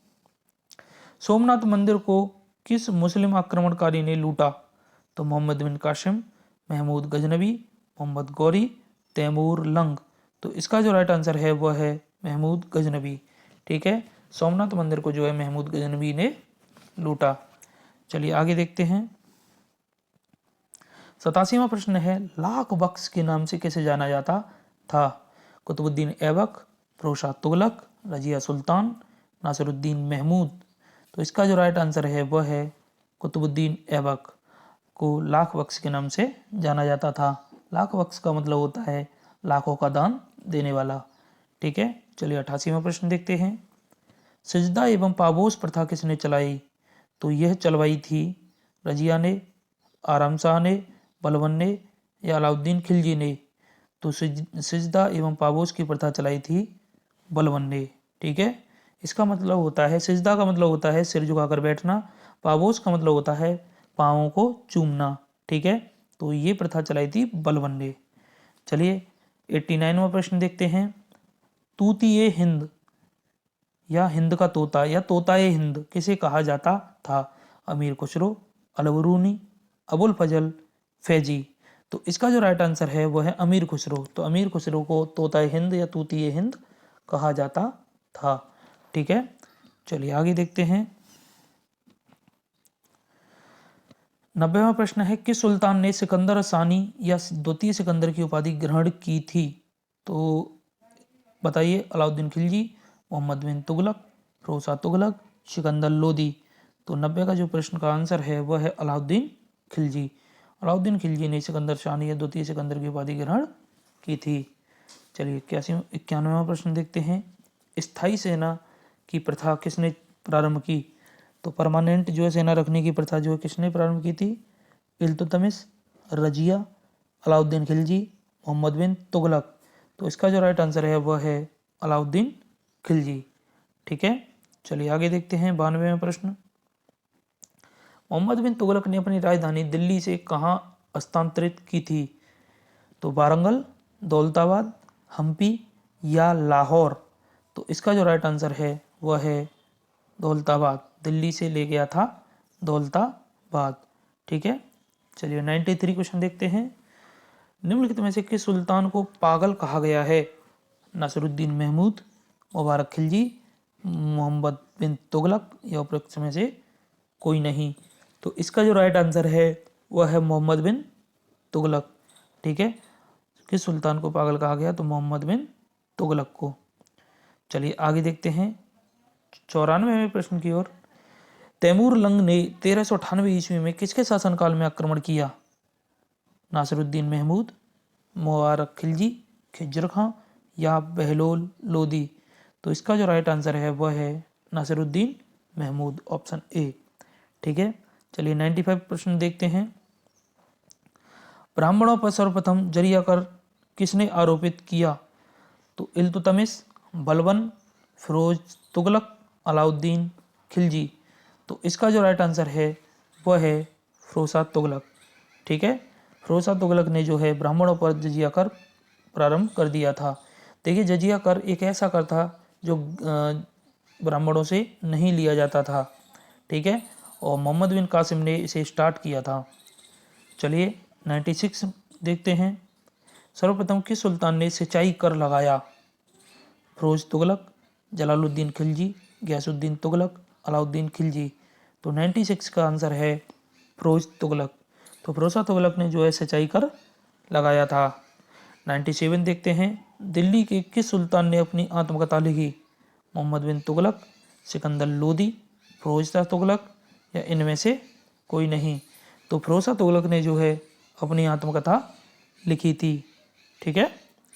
सोमनाथ मंदिर को किस मुस्लिम आक्रमणकारी ने लूटा? तो मोहम्मद बिन कासिम, महमूद गजनबी, मोहम्मद गौरी, तैमूर लंग। तो इसका जो राइट आंसर है वह है महमूद गजनबी। ठीक है। सोमनाथ मंदिर को जो है महमूद गजनबी ने लूटा। चलिए आगे देखते हैं। 87वां प्रश्न है, लाख बख्श के नाम से किसे जाना जाता था? कुतुबुद्दीन ऐबक, फिरोज तुगलक, रजिया सुल्तान, नासिरुद्दीन महमूद। तो इसका जो राइट आंसर है वह है कुतुबुद्दीन ऐबक को लाख बख्श के नाम से जाना जाता था। लाख बख्श का मतलब होता है लाखों का दान देने वाला। ठीक है, चलिए 88वां प्रश्न देखते हैं। सिजदा एवं पाबोस प्रथा किसने चलाई? तो यह चलवाई थी रजिया ने, आराम शाह ने, बलबन ने या अलाउद्दीन खिलजी ने? तो सिजदा एवं पाबोस की प्रथा चलाई थी बलबन ने। ठीक है, इसका मतलब होता है, सिजदा का मतलब होता है सिर झुकाकर बैठना, पाबोस का मतलब होता है पाँवों को चूमना। ठीक है, तो ये प्रथा चलाई थी बलबन ने। चलिए 89वां प्रश्न देखते हैं। तूतीए हिंद या हिंद का तोता या तोताए हिंद किसे कहा जाता था? अमीर खुसरो, अलबरूनी, अबुल फजल, फैजी। तो इसका जो राइट आंसर है वह है अमीर खुसरो। तो अमीर खुसरो को तोताए हिंद या तूतीए हिंद कहा जाता था। ठीक है, चलिए आगे देखते हैं। 90वां प्रश्न है, किस सुल्तान ने सिकंदर सानी या द्वितीय सिकंदर की उपाधि ग्रहण की थी? तो बताइए, अलाउद्दीन खिलजी, मोहम्मद बिन तुगलक, फिरोज तुगलक, सिकंदर लोदी। तो 90 का जो प्रश्न का आंसर है वह है अलाउद्दीन खिलजी। अलाउद्दीन खिलजी ने सिकंदर शानी या द्वितीय सिकंदर की उपाधि ग्रहण की थी। चलिए 91वां प्रश्न देखते हैं। स्थायी सेना की प्रथा किसने प्रारंभ की? तो परमानेंट जो है सेना रखने की प्रथा जो है किसने प्रारंभ की थी? इल्तुतमिश, रजिया, अलाउद्दीन खिलजी, मोहम्मद बिन तुगलक। तो इसका जो राइट आंसर है वह है अलाउद्दीन खिलजी। ठीक है, चलिए आगे देखते हैं। 92वां प्रश्न, मोहम्मद बिन तुगलक ने अपनी राजधानी दिल्ली से कहाँ हस्तांतरित की थी? तो वारंगल, दौलताबाद, हम्पी या लाहौर? तो इसका जो राइट आंसर है वह है दौलताबाद। दिल्ली से ले गया था दौलताबाद। ठीक है, चलिए 93 क्वेश्चन देखते हैं। निम्नलिखित में से किस सुल्तान को पागल कहा गया है? नासिरुद्दीन महमूद, मुबारक खिलजी, मोहम्मद बिन तुगलक या उपरोक्त में से कोई नहीं? तो इसका जो राइट आंसर है वह है मोहम्मद बिन तुगलक। ठीक है, किस सुल्तान को पागल कहा गया? तो मोहम्मद बिन तुगलक को। चलिए आगे देखते हैं 94वें प्रश्न की ओर। तैमूर लंग ने 1398 ईस्वी में किसके शासनकाल में आक्रमण किया? नासिरुद्दीन महमूद, मुबारक खिलजी, खिज्र खां या बहलोल लोदी? तो इसका जो राइट आंसर है वह है नासिरुद्दीन महमूद, ऑप्शन ए। ठीक है, चलिए 95 प्रश्न देखते हैं। ब्राह्मणों पर सर्वप्रथम जरिया कर किसने आरोपित किया? तो इल्तुतमिश, बलबन, फिरोज तुगलक, अलाउद्दीन खिलजी। तो इसका जो राइट आंसर है वह है फिरोज तुगलक। ठीक है, फिरोज तुगलक ने जो है ब्राह्मणों पर जजिया कर प्रारंभ कर दिया था। देखिए, जजिया कर एक ऐसा कर था जो ब्राह्मणों से नहीं लिया जाता था। ठीक है, और मोहम्मद बिन कासिम ने इसे स्टार्ट किया था। चलिए 96 देखते हैं। सर्वप्रथम किस सुल्तान ने सिंचाई कर लगाया? फिरोज तुगलक, जलालुद्दीन खिलजी, गयासुद्दीन तुगलक, अलाउद्दीन खिलजी। तो 96 का आंसर है फिरोज तुगलक। तो फिरोज तुगलक ने जो है सिंचाई कर लगाया था। 97 देखते हैं। दिल्ली के किस सुल्तान ने अपनी आत्मकथा लिखी? मोहम्मद बिन तुगलक, सिकंदर लोदी, फिरोज तुगलक या इनमें से कोई नहीं? तो फिरोज तुगलक ने जो है अपनी आत्मकथा लिखी थी। ठीक है,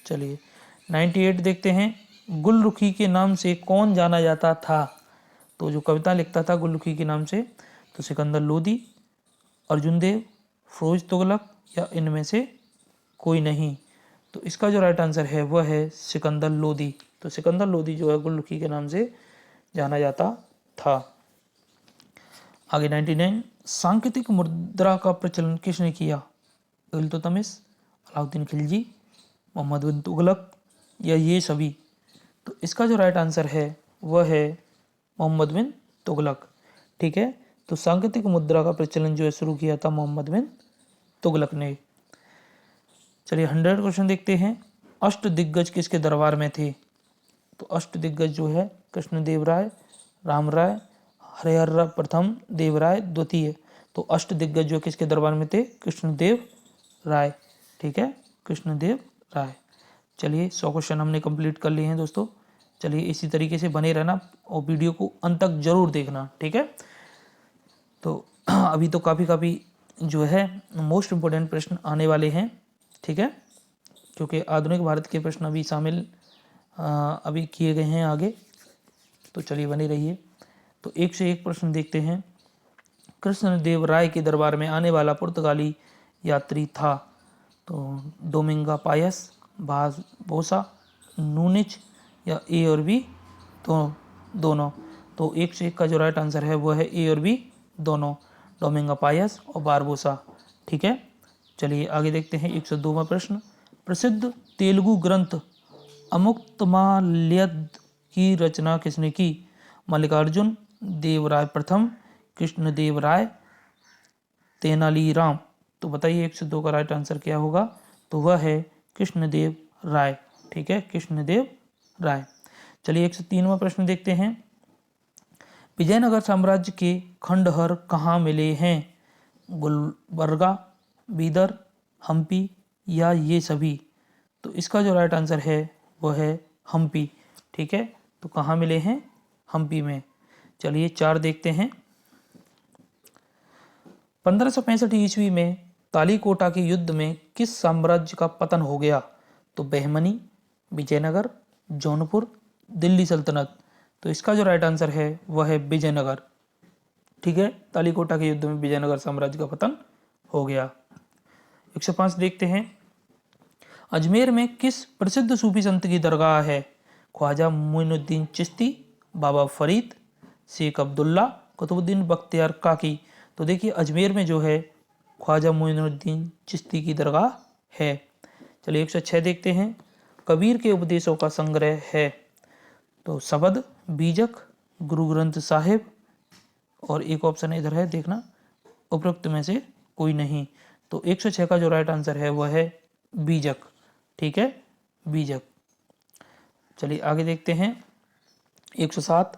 चलिए 98 देखते हैं। गुलरुखी के नाम से कौन जाना जाता था? तो जो कविता लिखता था गुलरुखी के नाम से, तो सिकंदर लोदी, अर्जुन देव, फिरोज तुगलक या इनमें से कोई नहीं? तो इसका जो राइट आंसर है वह है सिकंदर लोदी। तो सिकंदर लोदी जो है गुलरुखी के नाम से जाना जाता था। आगे 99, सांकेतिक मुद्रा का प्रचलन किसने किया? इल्तुतमिश, अलाउद्दीन खिलजी, मोहम्मद बिन तुगलक या ये सभी? तो इसका जो राइट आंसर है वह है मोहम्मद बिन तुगलक। ठीक है, तो सांकेतिक मुद्रा का प्रचलन जो है शुरू किया था मोहम्मद बिन तुगलक ने। चलिए 100 क्वेश्चन देखते हैं। अष्ट दिग्गज किसके दरबार में थे? तो अष्ट दिग्गज जो है कृष्णदेव राय, राम राय, हरिहर प्रथम, देवराय द्वितीय। तो अष्ट दिग्गज जो किसके दरबार में थे? कृष्णदेव राय, ठीक है, कृष्णदेव राय। चलिए 100 क्वेश्चन हमने कंप्लीट कर लिए हैं दोस्तों। चलिए इसी तरीके से बने रहना और वीडियो को अंत तक जरूर देखना, ठीक है। तो अभी तो काफ़ी जो है मोस्ट इम्पोर्टेंट प्रश्न आने वाले हैं, ठीक है, क्योंकि आधुनिक भारत के प्रश्न अभी शामिल अभी किए गए हैं आगे। तो चलिए बने रहिए। तो एक से एक प्रश्न देखते हैं। कृष्णदेव राय के दरबार में आने वाला पुर्तगाली यात्री था। तो डोमिंगा पायस, बारबोसा, नूनिच या ए और बी तो दोनों। तो एक से एक का जो राइट आंसर है वो है ए और बी दोनों, डोमिंगा पायस और बारबोसा, ठीक है। चलिए आगे देखते हैं 102वां प्रश्न। प्रसिद्ध तेलुगु ग्रंथ अमुक्तमाल्यद की रचना किसने की? मल्लिकार्जुन देवराय प्रथम, कृष्णदेव राय, तेनालीराम। तो बताइए 102 का राइट आंसर क्या होगा? तो वह है कृष्णदेव राय, ठीक है, कृष्णदेव राय। चलिए 103वां प्रश्न देखते हैं। विजयनगर साम्राज्य के खंडहर कहाँ मिले हैं? गुलबर्गा, बीदर, हम्पी या ये सभी? तो इसका जो राइट आंसर है वो है हम्पी, ठीक है। तो कहाँ मिले हैं? हम्पी में। चलिए 4 देखते हैं। 1565 ईस्वी में तालीकोटा के युद्ध में किस साम्राज्य का पतन हो गया? तो बहमनी, विजयनगर, जौनपुर, दिल्ली सल्तनत। तो इसका जो राइट आंसर है वह है विजयनगर, ठीक है। तालीकोटा के युद्ध में विजयनगर साम्राज्य का पतन हो गया। 105 देखते हैं। अजमेर में किस प्रसिद्ध सूफी संत की दरगाह है? ख्वाजा मोइनुद्दीन चिश्ती, बाबा फरीद, शेख अब्दुल्ला, कुतुबुद्दीन बख्तियार काकी। तो देखिए अजमेर में जो है ख्वाजा मोइनुद्दीन चिश्ती की दरगाह है। चलिए 106 देखते हैं। कबीर के उपदेशों का संग्रह है। तो शबद, बीजक, गुरु ग्रंथ साहिब और एक ऑप्शन इधर है देखना, उपरोक्त में से कोई नहीं। तो 106 का जो राइट आंसर है वह है बीजक, ठीक है, बीजक। चलिए आगे देखते हैं 107।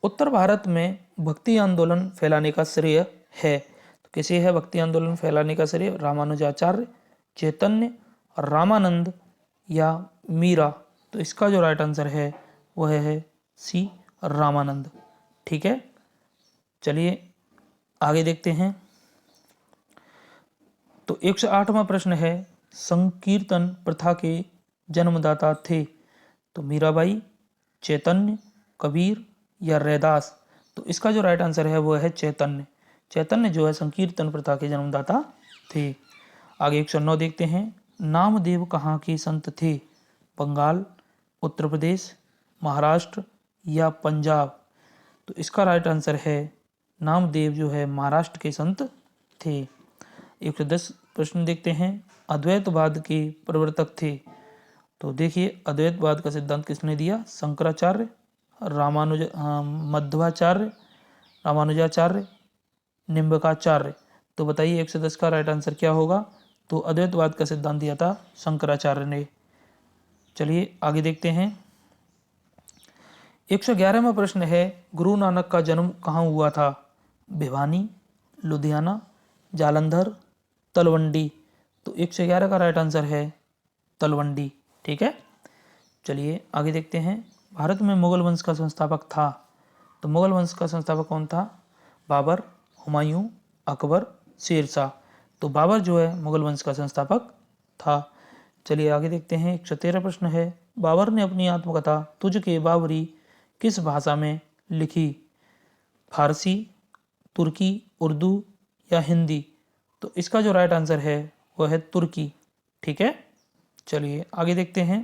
उत्तर भारत में भक्ति आंदोलन फैलाने का श्रेय है। तो किसे है भक्ति आंदोलन फैलाने का श्रेय? रामानुजाचार्य, चैतन्य, रामानंद या मीरा? तो इसका जो राइट आंसर है वह है सी, रामानंद, ठीक है। चलिए आगे देखते हैं। तो 108वां प्रश्न है। संकीर्तन प्रथा के जन्मदाता थे। तो मीराबाई, चैतन्य, कबीर या रैदास? तो इसका जो राइट आंसर है वो है चैतन्य। चैतन्य जो है संकीर्तन प्रथा के जन्मदाता थे। आगे 109 देखते हैं। नामदेव कहाँ के संत थे? बंगाल, उत्तर प्रदेश, महाराष्ट्र या पंजाब? तो इसका राइट आंसर है नामदेव जो है महाराष्ट्र के संत थे। 110 प्रश्न देखते हैं। अद्वैतवाद के प्रवर्तक थे। तो देखिए अद्वैतवाद का सिद्धांत किसने दिया? शंकराचार्य, मध्वाचार्य, रामानुजाचार्य, निम्बकाचार्य। तो बताइए 110 का राइट आंसर क्या होगा? तो अद्वैतवाद का सिद्धांत दिया था शंकराचार्य ने। चलिए आगे देखते हैं। 111वां प्रश्न है। गुरु नानक का जन्म कहाँ हुआ था? भिवानी, लुधियाना, जालंधर, तलवंडी? तो 111 का राइट आंसर है तलवंडी, ठीक है। चलिए आगे देखते हैं। भारत में मुगल वंश का संस्थापक था। तो मुगल वंश का संस्थापक कौन था? बाबर, हुमायूं, अकबर, शेरशाह? तो बाबर जो है मुगल वंश का संस्थापक था। चलिए आगे देखते हैं। 113 प्रश्न है। बाबर ने अपनी आत्मकथा तुझ के बाबरी किस भाषा में लिखी? फारसी, तुर्की, उर्दू या हिंदी? तो इसका जो राइट आंसर है वह है तुर्की, ठीक है। चलिए आगे देखते हैं।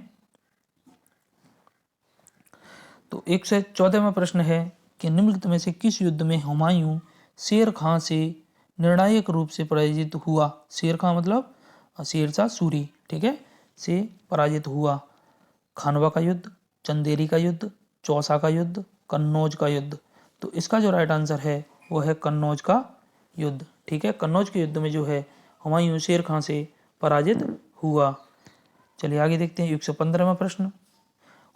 तो 114वां प्रश्न है कि निम्नलिखित में से किस युद्ध में हुमायूं शेर खां से निर्णायक रूप से पराजित हुआ? शेर खां मतलब शेरशाह सूरी, ठीक है, से पराजित हुआ। खानवा का युद्ध, चंदेरी का युद्ध, चौसा का युद्ध, कन्नौज का युद्ध? तो इसका जो राइट आंसर है वो है कन्नौज का युद्ध, ठीक है। कन्नौज के युद्ध में जो है हुमायूं शेर खां से पराजित हुआ। चलिए आगे देखते हैं। 115वां प्रश्न।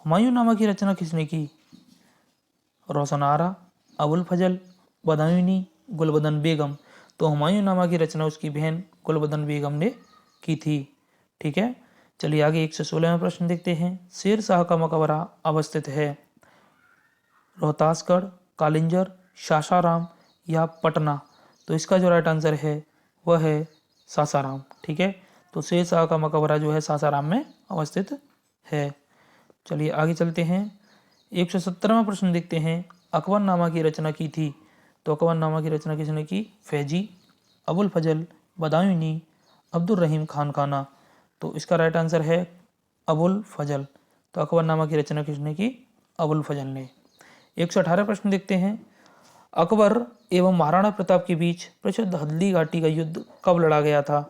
हुमायूं नामा की रचना किसने की? रोशन आरा, अबुल फजल, बदायूनी, गुलबदन बेगम? तो हुमायूं नामा की रचना उसकी बहन गुलबदन बेगम ने की थी। ठीक है, चलिए आगे 116वां प्रश्न देखते हैं। शेर शाह का मकबरा अवस्थित है रोहतासगढ़, कालिंजर, सासाराम या पटना। तो इसका जो राइट आंसर है वह है सासाराम। ठीक है, तो शेर शाह का मकबरा जो है सासाराम में अवस्थित है। चलिए आगे चलते हैं। 117वां प्रश्न देखते हैं। अकबरनामा की रचना की थी। तो अकबरनामा की रचना किसने की? फैजी, अबुल फजल, बदायूनी, अब्दुल रहीम खान खाना। तो इसका राइट आंसर है अबुल फजल। तो अकबरनामा की रचना किसने की? अबुल फजल ने। 118 प्रश्न देखते हैं। अकबर एवं महाराणा प्रताप के बीच प्रसिद्ध हल्दी घाटी का युद्ध कब लड़ा गया था?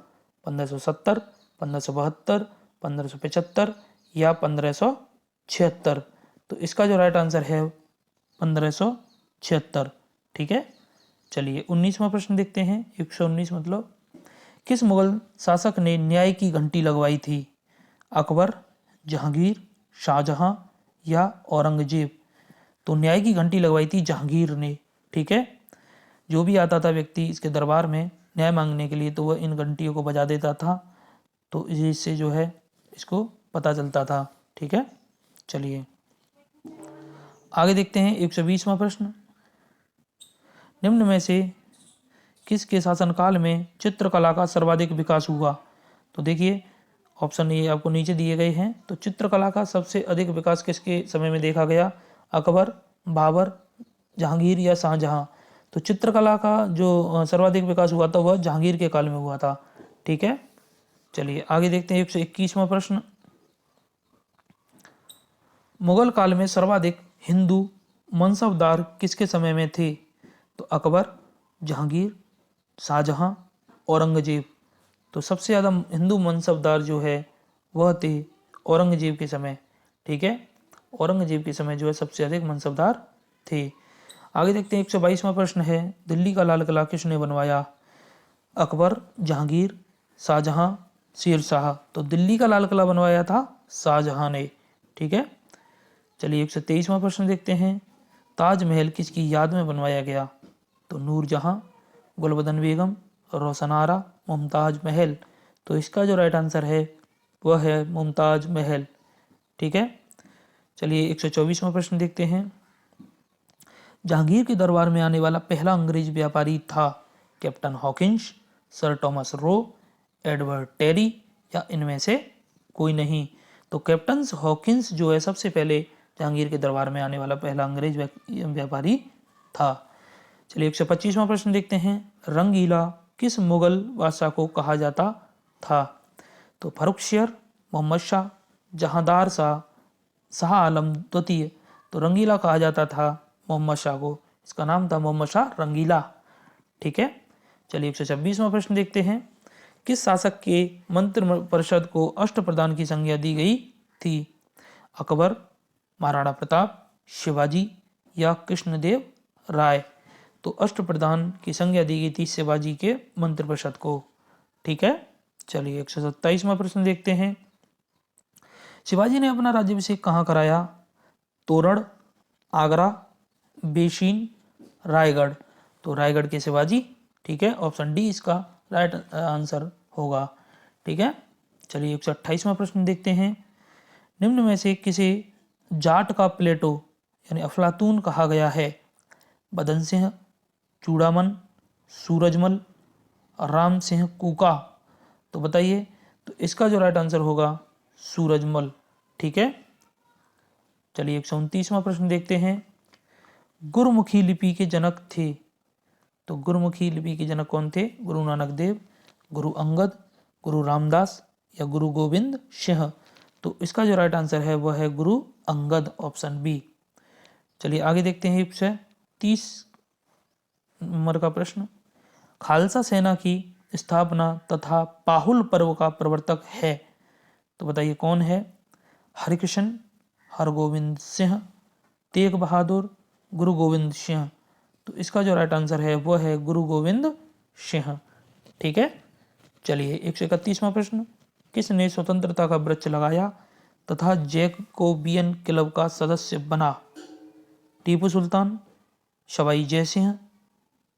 1570, 1572, 1575 या 1576। तो इसका जो राइट आंसर है 1576। ठीक है, चलिए 19वां प्रश्न देखते हैं। 119 मतलब किस मुगल शासक ने न्याय की घंटी लगवाई थी? अकबर, जहांगीर, शाहजहां या औरंगजेब। तो न्याय की घंटी लगवाई थी जहांगीर ने। ठीक है, जो भी आता था व्यक्ति इसके दरबार में न्याय मांगने के लिए तो वह इन घंटियों को बजा देता था, तो इससे जो है इसको पता चलता था। ठीक है, चलिए आगे देखते हैं। 120वां प्रश्न। निम्न में से किसके शासनकाल में चित्रकला का सर्वाधिक विकास हुआ? तो देखिए ऑप्शन ये आपको नीचे दिए गए हैं। तो चित्रकला का सबसे अधिक विकास किसके समय में देखा गया? अकबर, बाबर, जहांगीर या शाहजहां। तो चित्रकला का जो सर्वाधिक विकास हुआ था वह जहांगीर के काल में हुआ था। ठीक है, चलिए आगे देखते हैं। 121वां प्रश्न। मुगल काल में सर्वाधिक हिंदू मनसबदार किसके समय में थे? तो अकबर, जहांगीर, शाहजहां, औरंगजेब। तो सबसे ज़्यादा हिंदू मनसबदार जो है वह थे औरंगजेब के समय। ठीक है, औरंगजेब के समय जो है सबसे अधिक मनसबदार थे। आगे देखते हैं। 122वां प्रश्न है। दिल्ली का लाल किला किसने बनवाया? अकबर, जहांगीर, शाहजहां, शेर शाह। तो दिल्ली का लाल किला बनवाया था शाहजहां ने। ठीक है, चलिए 123वां प्रश्न देखते हैं। ताजमहल किसकी याद में बनवाया गया? तो नूरजहां, गुलबदन बेगम, रोशनारा, मुमताज महल। तो इसका जो राइट आंसर है वह है मुमताज महल। ठीक है, चलिए 124वां प्रश्न देखते हैं। जहांगीर के दरबार में आने वाला पहला अंग्रेज व्यापारी था? Captain Hawkins, sir Thomas Roe, Edward Terry या इनमें से कोई नहीं। तो कैप्टन हॉकिंस जो है सबसे पहले जहांगीर के दरबार में आने वाला पहला अंग्रेज व्यापारी था। चलिए 125वां प्रश्न देखते हैं। रंगीला किस मुगल बादशाह को कहा जाता था? तो फर्रुखशियर, मोहम्मद शाह, जहांदार शाह, शाह आलम द्वितीय। तो रंगीला कहा जाता था मोहम्मद शाह को। इसका नाम था मोहम्मद शाह रंगीला। ठीक है, चलिए 126वां प्रश्न देखते हैं। किस शासक के मंत्र परिषद को अष्टप्रधान की संज्ञा दी गई थी? अकबर, महाराणा प्रताप, शिवाजी या कृष्णदेव राय। तो अष्टप्रधान की संज्ञा दी गई थी शिवाजी के मंत्रिपरिषद को। ठीक है, चलिए 127वां प्रश्न देखते हैं। शिवाजी ने अपना राज्याभिषेक कहाँ कराया? तोरण, आगरा, बेशीन, रायगढ़। तो रायगढ़ के शिवाजी। ठीक है, ऑप्शन डी इसका राइट आंसर होगा। ठीक है, चलिए 128वां प्रश्न देखते हैं। निम्न में से किसे जाट का प्लेटो यानी अफलातून कहा गया है? बदन सिंह, चूड़ामन, सूरजमल, राम सिंह कूका। तो बताइए, तो इसका जो राइट आंसर होगा सूरजमल। ठीक है, चलिए 129वां प्रश्न देखते हैं। गुरुमुखी लिपि के जनक थे। तो गुरुमुखी लिपि के जनक कौन थे? गुरु नानक देव, गुरु अंगद, गुरु रामदास या गुरु गोविंद सिंह। तो इसका जो राइट आंसर है वह है गुरु अंगद, ऑप्शन बी। चलिए आगे देखते हैं। 130 नंबर का प्रश्न। खालसा सेना की स्थापना तथा पाहुल पर्व का प्रवर्तक है? तो बताइए कौन है? हरिकृष्ण, हरगोविंद सिंह, तेग बहादुर, गुरु गोविंद सिंह। तो इसका जो राइट आंसर है वह है गुरु गोविंद सिंह। ठीक है, चलिए 131वां प्रश्न। किसने स्वतंत्रता का वृक्ष लगाया तथा जैकोबियन क्लब का सदस्य बना? टीपू सुल्तान, सवाई जयसिंह,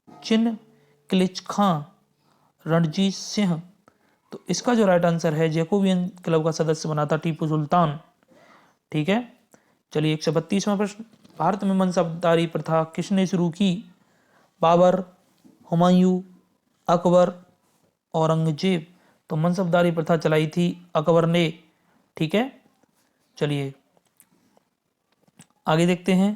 चिन किलिच खां, रणजीत सिंह। तो इसका जो राइट आंसर है, जैकोबियन क्लब का सदस्य बना था टीपू सुल्तान। ठीक है, चलिए 132वां प्रश्न, भारत में मनसबदारी प्रथा किसने शुरू की? बाबर, हुमायूं, अकबर, औरंगजेब। तो मनसबदारी प्रथा चलाई थी अकबर ने। ठीक है, चलिए आगे देखते हैं।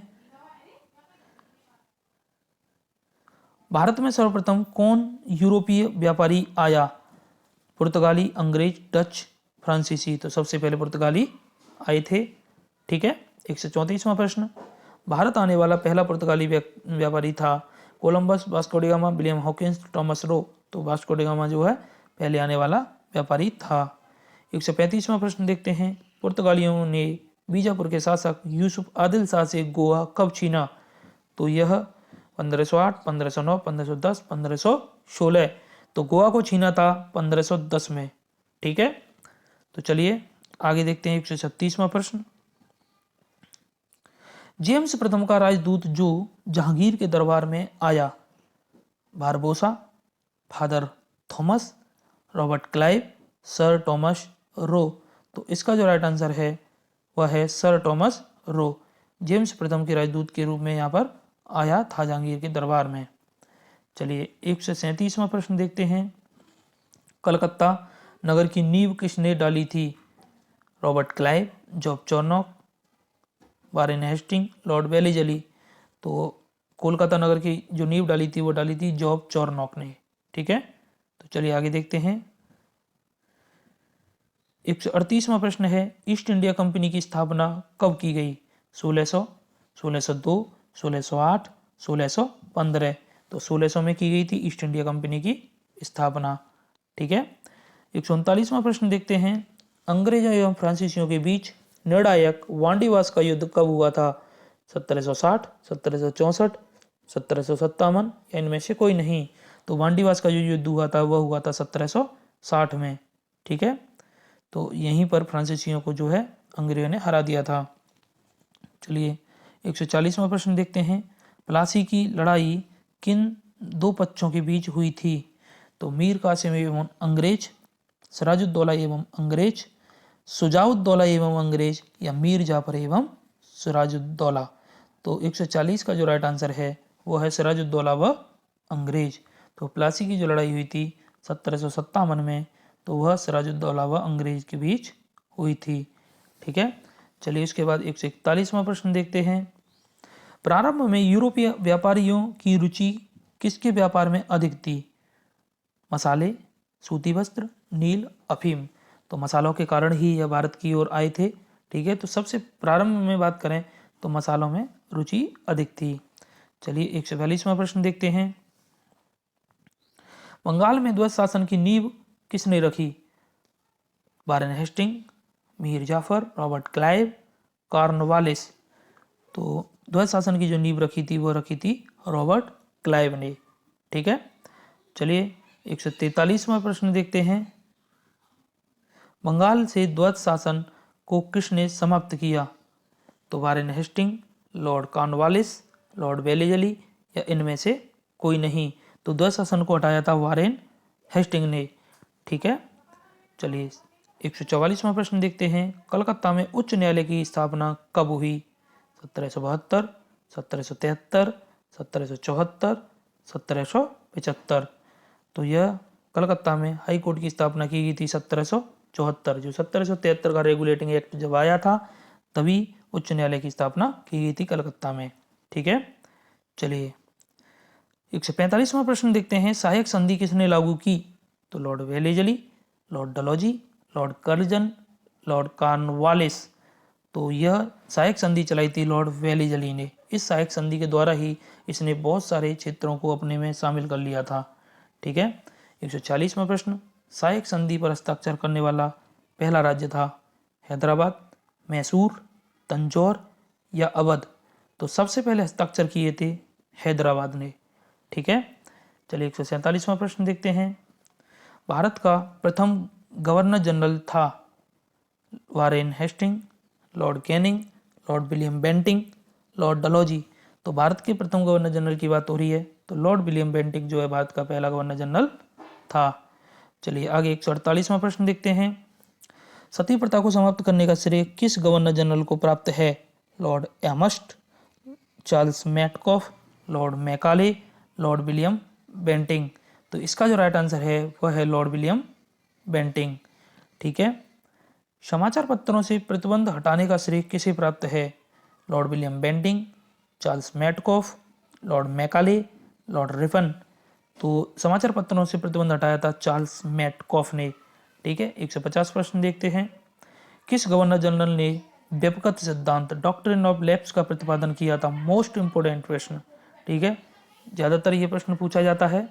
भारत में सर्वप्रथम कौन यूरोपीय व्यापारी आया? पुर्तगाली, अंग्रेज, डच, फ्रांसीसी। तो सबसे पहले पुर्तगाली आए थे। ठीक है, 134वां प्रश्न, भारत आने वाला पहला पुर्तगाली व्यापारी था? Columbus, Vasco D gamma, William Hawkins, Thomas Roe. तो वास्को डी गामा जो है पहले आने वाला व्यापारी था। 135वां प्रश्न देखते हैं, पुर्तगालियों ने बीजापुर के शासक यूसुफ आदिल शाह से गोवा कब छीना? तो यह 1508, 1509, 1510, 1516। तो गोवा को छीना था 1510 में। ठीक है, तो चलिए आगे देखते हैं 136वां प्रश्न, जेम्स प्रथम का राजदूत जो जहांगीर के दरबार में आया? Barbosa, father Thomas, Robert Clive, sir Thomas Roe. तो इसका जो राइट आंसर है वह है सर टॉमस रो। जेम्स प्रथम के राजदूत के रूप में यहाँ पर आया था जहांगीर के दरबार में। चलिए 137वां प्रश्न देखते हैं, कलकत्ता नगर की नींव किसने डाली थी? Robert Clive, Job Charnock, Warren Hasting, Lord Wellesley. तो कोलकाता नगर की जो नींव डाली थी वो डाली थी जॉब चॉर्नॉक ने। ठीक है, तो चलिए आगे देखते हैं। 138वां प्रश्न है, ईस्ट इंडिया कंपनी की स्थापना कब की गई? 1600, 1602, 1608, 1615। तो 1600 में की गई थी ईस्ट इंडिया कंपनी की स्थापना। ठीक है, 139वां प्रश्न देखते हैं, अंग्रेजों एवं फ्रांसीसियों के बीच निर्णायक वांडीवास का युद्ध कब हुआ था? 1760, 1764, 1757 या इनमें से कोई नहीं? तो वांडीवास का जो युद्ध हुआ था वह हुआ था 1760 में। ठीक है, तो यहीं पर फ्रांसीसियों को जो है अंग्रेजों ने हरा दिया था। चलिए 140वां प्रश्न देखते हैं, प्लासी की लड़ाई किन दो पक्षों के बीच हुई थी? तो मीर कासिम एवं अंग्रेज, सिराजुद्दौला एवं अंग्रेज, सुजाउद्दौला एवं अंग्रेज, या मीर जाफर एवं सिराजुद्दौला। तो 140 का जो राइट आंसर है वो है सिराजुद्दौला व अंग्रेज। तो प्लासी की जो लड़ाई हुई थी 1757 में, तो वह सिराजुद्दौला व अंग्रेज के बीच हुई थी। ठीक है, चलिए इसके बाद 141वां प्रश्न देखते हैं, प्रारंभ में यूरोपीय व्यापारियों की रुचि किसके व्यापार में अधिक थी? मसाले, सूती वस्त्र, नील, अफीम। तो मसालों के कारण ही यह भारत की ओर आए थे। ठीक है, तो सबसे प्रारंभ में बात करें तो मसालों में रुचि अधिक थी। चलिए 142वां प्रश्न देखते हैं, बंगाल में द्वैत शासन की नींव किसने रखी? Warren Hasting, Mir Jafar, Robert Clive, Cornwallis. तो द्वैत शासन की जो नींव रखी थी वो रखी थी रॉबर्ट क्लाइव ने। ठीक है, चलिए 143वां प्रश्न देखते हैं, बंगाल से द्वैत शासन को किसने समाप्त किया? तो Warren Hasting, Lord Cornwallis, Lord Wellesley, या इनमें से कोई नहीं? तो द्वैत शासन को हटाया था वारेन हेस्टिंग ने। ठीक है, चलिए 144वां प्रश्न देखते हैं, कलकत्ता में उच्च न्यायालय की स्थापना कब हुई? 1772, 1773, 1774, 1775। तो यह कलकत्ता में हाई कोर्ट की स्थापना की गई थी 1774। जो 1773 का रेगुलेटिंग एक्ट जब आया था तभी उच्च न्यायालय की स्थापना की गई थी कलकत्ता में। ठीक है, चलिए 145वां प्रश्न देखते हैं, सहायक संधि किसने लागू की? तो Lord Wellesley, Lord Dalhousie, Lord Curzon, Lord Cornwallis. तो यह सहायक संधि चलाई थी लॉर्ड वेलीजली ने। इस सहायक संधि के द्वारा ही इसने बहुत सारे क्षेत्रों को अपने में शामिल कर लिया था। ठीक है, 140वां प्रश्न, सहायक संधि पर हस्ताक्षर करने वाला पहला राज्य था? हैदराबाद, मैसूर, तंजौर, या अवध। तो सबसे पहले हस्ताक्षर किए थे हैदराबाद ने। ठीक है, चलिए 147वां प्रश्न देखते हैं, भारत का प्रथम गवर्नर जनरल था? Warren Hasting, Lord Canning, Lord William Bentinck, Lord Dalhousie. तो भारत के प्रथम गवर्नर जनरल की बात हो रही है तो लॉर्ड विलियम बेंटिंग जो है भारत का पहला गवर्नर जनरल था। चलिए आगे 148वां प्रश्न देखते हैं। सती प्रथा को समाप्त करने का श्रेय किस गवर्नर जनरल को प्राप्त है? Lord Amherst, Charles Metcalfe, Lord Macaulay, Lord William Bentinck. तो इसका जो राइट आंसर है वह है लॉर्ड विलियम बेंटिंग। ठीक है। समाचार पत्रों से प्रतिबंध हटाने का श्रेय किसे प्राप्त है? Lord William Bentinck, Charles Metcalfe, Lord Macaulay, Lord Ripon. तो समाचार पत्रों से प्रतिबंध हटाया था चार्ल्स मैटकॉफ ने। ठीक है। 150 प्रश्न देखते हैं। किस गवर्नर जनरल ने व्यापकत्व सिद्धांत डॉक्ट्रिन ऑफ लैप्स का प्रतिपादन किया था? मोस्ट इंपोर्टेंट प्रश्न। ठीक है, ज़्यादातर ये प्रश्न पूछा जाता है।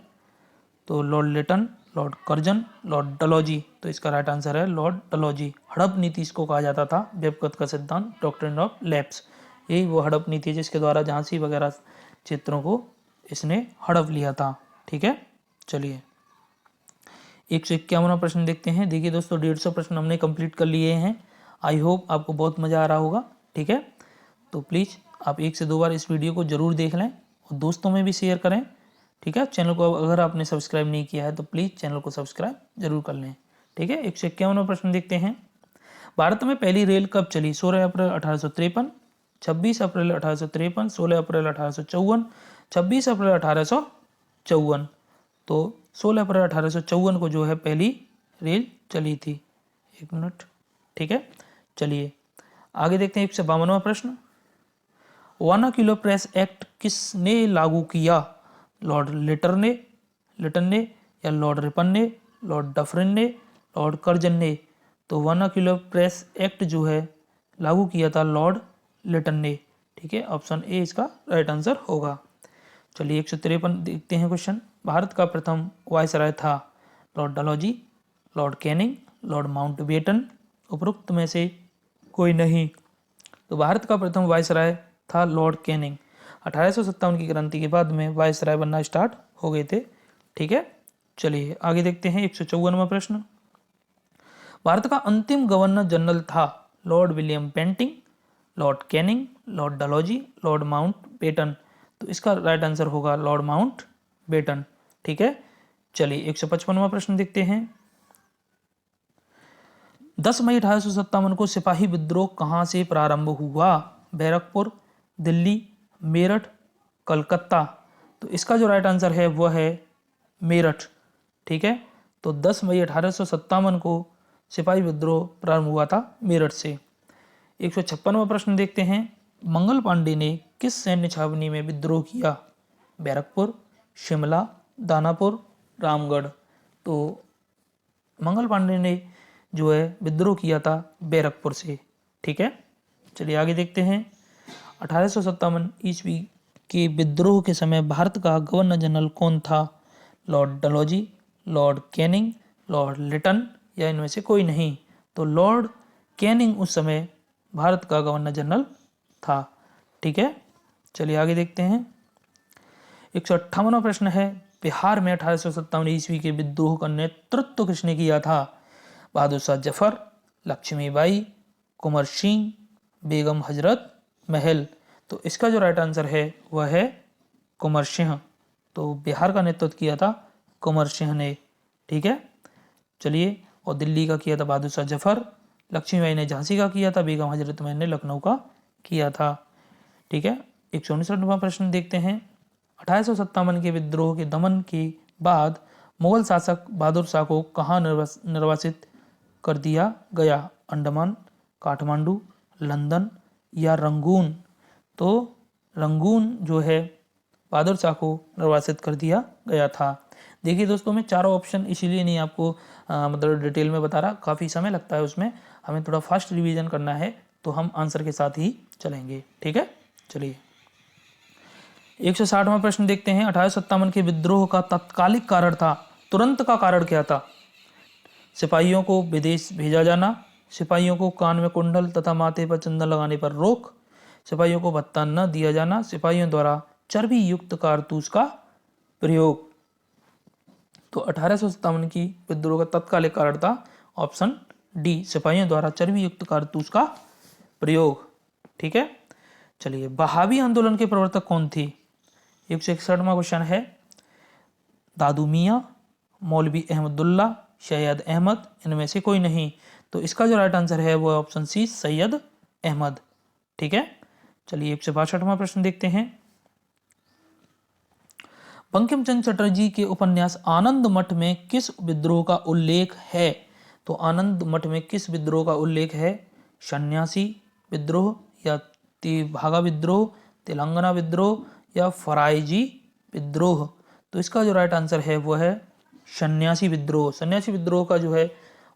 तो Lord Lytton, Lord Curzon, Lord Dalhousie. तो इसका राइट आंसर है लॉर्ड डलहौजी। हड़प नीति इसको कहा जाता था, व्यापकत्व का सिद्धांत डॉक्ट्रिन ऑफ लैप्स। यही वो हड़प नीति है जिसके द्वारा झांसी वगैरह क्षेत्रों को इसने हड़प लिया था। ठीक है। चलिए 151वां प्रश्न देखते हैं। देखिए दोस्तों 150 प्रश्न हमने कंप्लीट कर लिए हैं। आई होप आपको बहुत मज़ा आ रहा होगा। ठीक है, तो प्लीज़ आप 1 से 2 बार इस वीडियो को ज़रूर देख लें और दोस्तों में भी शेयर करें। ठीक है, चैनल को अगर आपने सब्सक्राइब नहीं किया है तो प्लीज़ चैनल को सब्सक्राइब जरूर कर लें। ठीक है। 151वां प्रश्न देखते हैं। भारत में पहली रेल कब चली? 16 अप्रैल 1853, 26 अप्रैल 1853, 16 अप्रैल 1854, 26 अप्रैल 1854। तो 16 अप्रैल 1854 को जो है पहली रेल चली थी। 1 मिनट। ठीक है, चलिए आगे देखते हैं 152वां प्रश्न। वर्नाक्युलर प्रेस एक्ट किसने लागू किया? लॉर्ड लिटन ने या लॉर्ड रिपन ने, लॉर्ड डफरिन ने, लॉर्ड कर्जन ने। तो वर्नाक्युलर प्रेस एक्ट जो है लागू किया था लॉर्ड लिटन ने। ठीक है, ऑप्शन ए इसका राइट आंसर होगा। चलिए 153 देखते हैं क्वेश्चन। भारत का प्रथम वायसराय था? Lord Dalhousie, Lord Canning, Lord Mountbatten, उपरोक्त में से कोई नहीं। तो भारत का प्रथम वायसराय था लॉर्ड कैनिंग। 1857 की क्रांति के बाद में वायसराय बनना स्टार्ट हो गए थे। ठीक है, चलिए आगे देखते हैं 154वां प्रश्न। भारत का अंतिम गवर्नर जनरल था? Lord William Bentinck, Lord Canning, Lord Dalhousie, Lord Mountbatten. तो इसका राइट आंसर होगा लॉर्ड माउंटबेटन। ठीक है, चलिए 155वां प्रश्न देखते हैं। 10 मई 1857 को सिपाही विद्रोह कहाँ से प्रारंभ हुआ? बैरकपुर, दिल्ली, मेरठ, कलकत्ता। तो इसका जो राइट आंसर है वह है मेरठ। ठीक है, तो 10 मई 1857 को सिपाही विद्रोह प्रारंभ हुआ था मेरठ से। 156वां प्रश्न देखते हैं। मंगल पांडे ने किस सैन्य छावनी में विद्रोह किया? बैरकपुर, शिमला, दानापुर, रामगढ़। तो मंगल पांडे ने जो है विद्रोह किया था बैरकपुर से। ठीक है, चलिए आगे देखते हैं। 1857 ईस्वी के विद्रोह के समय भारत का गवर्नर जनरल कौन था? Lord Dalhousie, Lord Canning, Lord Lytton या इनमें से कोई नहीं। तो लॉर्ड कैनिंग उस समय भारत का गवर्नर जनरल था। ठीक है, चलिए आगे देखते हैं। 158वां प्रश्न है। बिहार में 1857 ईस्वी के विद्रोह का नेतृत्व किसने किया था? बहादुर शाह जफर, लक्ष्मीबाई, कुंवर सिंह, बेगम हजरत महल। तो इसका जो राइट आंसर है वह है कुंवर सिंह। तो बिहार का नेतृत्व किया था कुंवर सिंह ने। ठीक है, चलिए और दिल्ली का किया था बहादुर शाह जफर, लक्ष्मीबाई ने झांसी का किया था, बेगम हजरत महल ने लखनऊ का किया था। ठीक है, 159वां प्रश्न देखते हैं। 1857 के विद्रोह के दमन के बाद मुगल शासक बहादुर शाह को कहाँ निर्वासित कर दिया गया? अंडमान, काठमांडू, लंदन या रंगून। तो रंगून जो है बहादुर शाह को निर्वासित कर दिया गया था। देखिए दोस्तों मैं चारों ऑप्शन इसीलिए नहीं आपको मतलब डिटेल में बता रहा, काफ़ी समय लगता है उसमें, हमें थोड़ा फास्ट रिवीजन करना है तो हम आंसर के साथ ही चलेंगे। ठीक है, चलिए 160वां प्रश्न देखते हैं। 1857 के विद्रोह का तात्कालिक कारण था, तुरंत का कारण क्या था? सिपाहियों को विदेश भेजा जाना, सिपाहियों को कान में कुंडल तथा माथे पर चंदन लगाने पर रोक, सिपाहियों को भत्ता न दिया जाना, सिपाहियों द्वारा चर्बी युक्त कारतूस का प्रयोग। तो 1857 की विद्रोह का तत्कालिक कारण था ऑप्शन डी, सिपाहियों द्वारा चर्बी युक्त कारतूस का प्रयोग। ठीक है, चलिए बहावी आंदोलन के प्रवर्तक कौन थे? 161वां क्वेश्चन है। दादू मियाँ, मौलवी अहमदुल्ला, सैयद अहमद, इनमें से कोई नहीं। तो इसका जो राइट आंसर है वो ऑप्शन सी सैयद अहमद। ठीक है, चलिए 162वां प्रश्न देखते हैं। बंकिम चंद्र चटर्जी के उपन्यास आनंद मठ में किस विद्रोह का उल्लेख है? तो आनंद मठ में किस विद्रोह का उल्लेख है? सन्यासी विद्रोह या भागा विद्रोह, तेलंगाना विद्रोह या फराइजी विद्रोह? तो इसका जो राइट आंसर है वो है सन्यासी विद्रोह। सन्यासी विद्रोह का जो है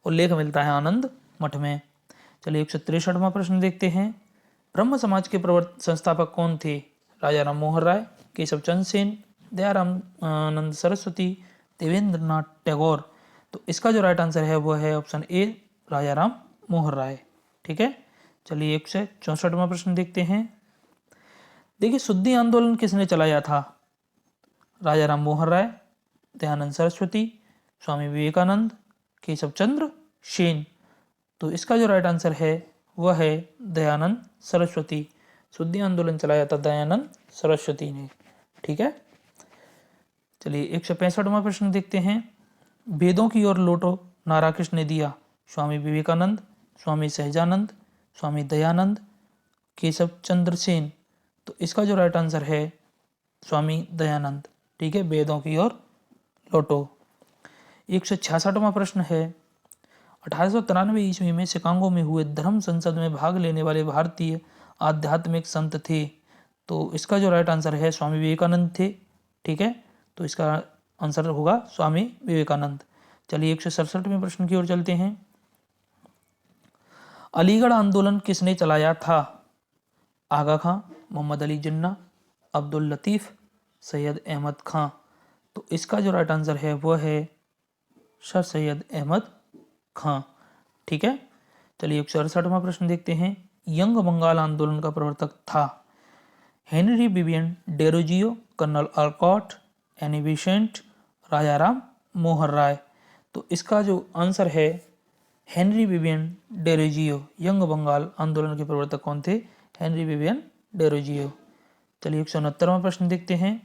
उल्लेख मिलता है आनंद मठ में। चलिए 163वां प्रश्न देखते हैं। ब्रह्म समाज के संस्थापक कौन थे? राजा राम मोहन राय, केशव चंद्र सेन, दयाराम आनंद सरस्वती, देवेंद्रनाथ टैगोर? तो इसका जो राइट आंसर है वो है ऑप्शन ए राजा राम मोहन राय। ठीक है, चलिए 164वां प्रश्न देखते हैं। देखिए, शुद्धि आंदोलन किसने चलाया था? राजा राम मोहन राय, दयानंद सरस्वती, स्वामी विवेकानंद, केशव चंद्र सेन? तो इसका जो राइट आंसर है वह है दयानंद सरस्वती। शुद्धि आंदोलन चलाया था दयानंद सरस्वती ने। ठीक है, चलिए 165वां प्रश्न देखते हैं। वेदों की ओर लौटो नारा किसने दिया? स्वामी विवेकानंद, स्वामी सहजानंद, स्वामी दयानंद, केशव चंद्र सेन? तो इसका जो राइट आंसर है स्वामी दयानंद। ठीक है, वेदों की ओर लौटो। 166वां प्रश्न है। 1893 ईस्वी में शिकागो में हुए धर्म संसद में भाग लेने वाले भारतीय आध्यात्मिक संत थे? तो इसका जो राइट आंसर है स्वामी विवेकानंद थे। ठीक है, तो इसका आंसर होगा स्वामी विवेकानंद। चलिए 167वें प्रश्न की ओर चलते हैं। अलीगढ़ आंदोलन किसने चलाया था? आगा खां, मोहम्मद अली जिन्ना, अब्दुल लतीफ, सैयद अहमद खां? तो इसका जो राइट आंसर है वह है सर सैयद अहमद खां। ठीक है, चलिए 168वां प्रश्न देखते हैं। यंग बंगाल आंदोलन का प्रवर्तक था? Henry Vivian Derozio, colonel Olcott, Annie Besant, Raja Ram Mohan Roy? तो इसका जो आंसर है Henry Vivian Derozio. Young Bengal आंदोलन के प्रवर्तक कौन थे? Henry Vivian Derozio. चलिए 169वां प्रश्न देखते हैं।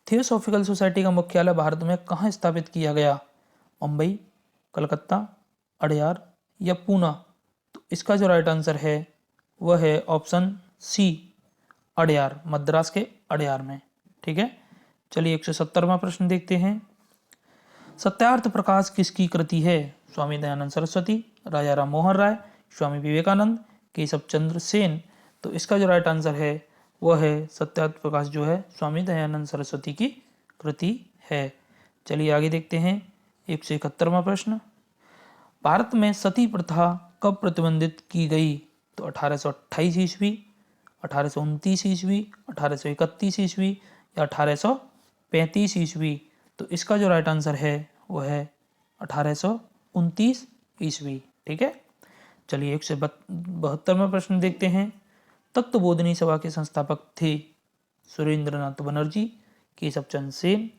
थियोसॉफिकल सोसाइटी का मुख्यालय भारत में कहाँ स्थापित किया गया? मुंबई, कलकत्ता, अडयार या पूना? तो इसका जो राइट आंसर है वह है ऑप्शन सी अडयार, मद्रास के अडयार में। ठीक है, चलिए 170वां प्रश्न देखते हैं। सत्यार्थ प्रकाश किसकी कृति है? स्वामी दयानंद सरस्वती, राजा राम मोहन राय, स्वामी विवेकानंद, केशव चंद्र सेन? तो इसका जो राइट आंसर है वह है सत्यार्थ प्रकाश जो है स्वामी दयानंद सरस्वती की कृति है। चलिए आगे देखते हैं 171वां प्रश्न। भारत में सती प्रथा कब प्रतिबंधित की गई? तो 1828 ईस्वी, 1829 ईस्वी, 1831 ईस्वी या 1835 ईस्वी? तो इसका जो राइट आंसर है वह है 1829 ईस्वी। ठीक है, चलिए 172वां प्रश्न देखते हैं। तत्वबोधिनी सभा के संस्थापक थे? सुरेंद्रनाथ बनर्जी, केशव चंद्र सेन,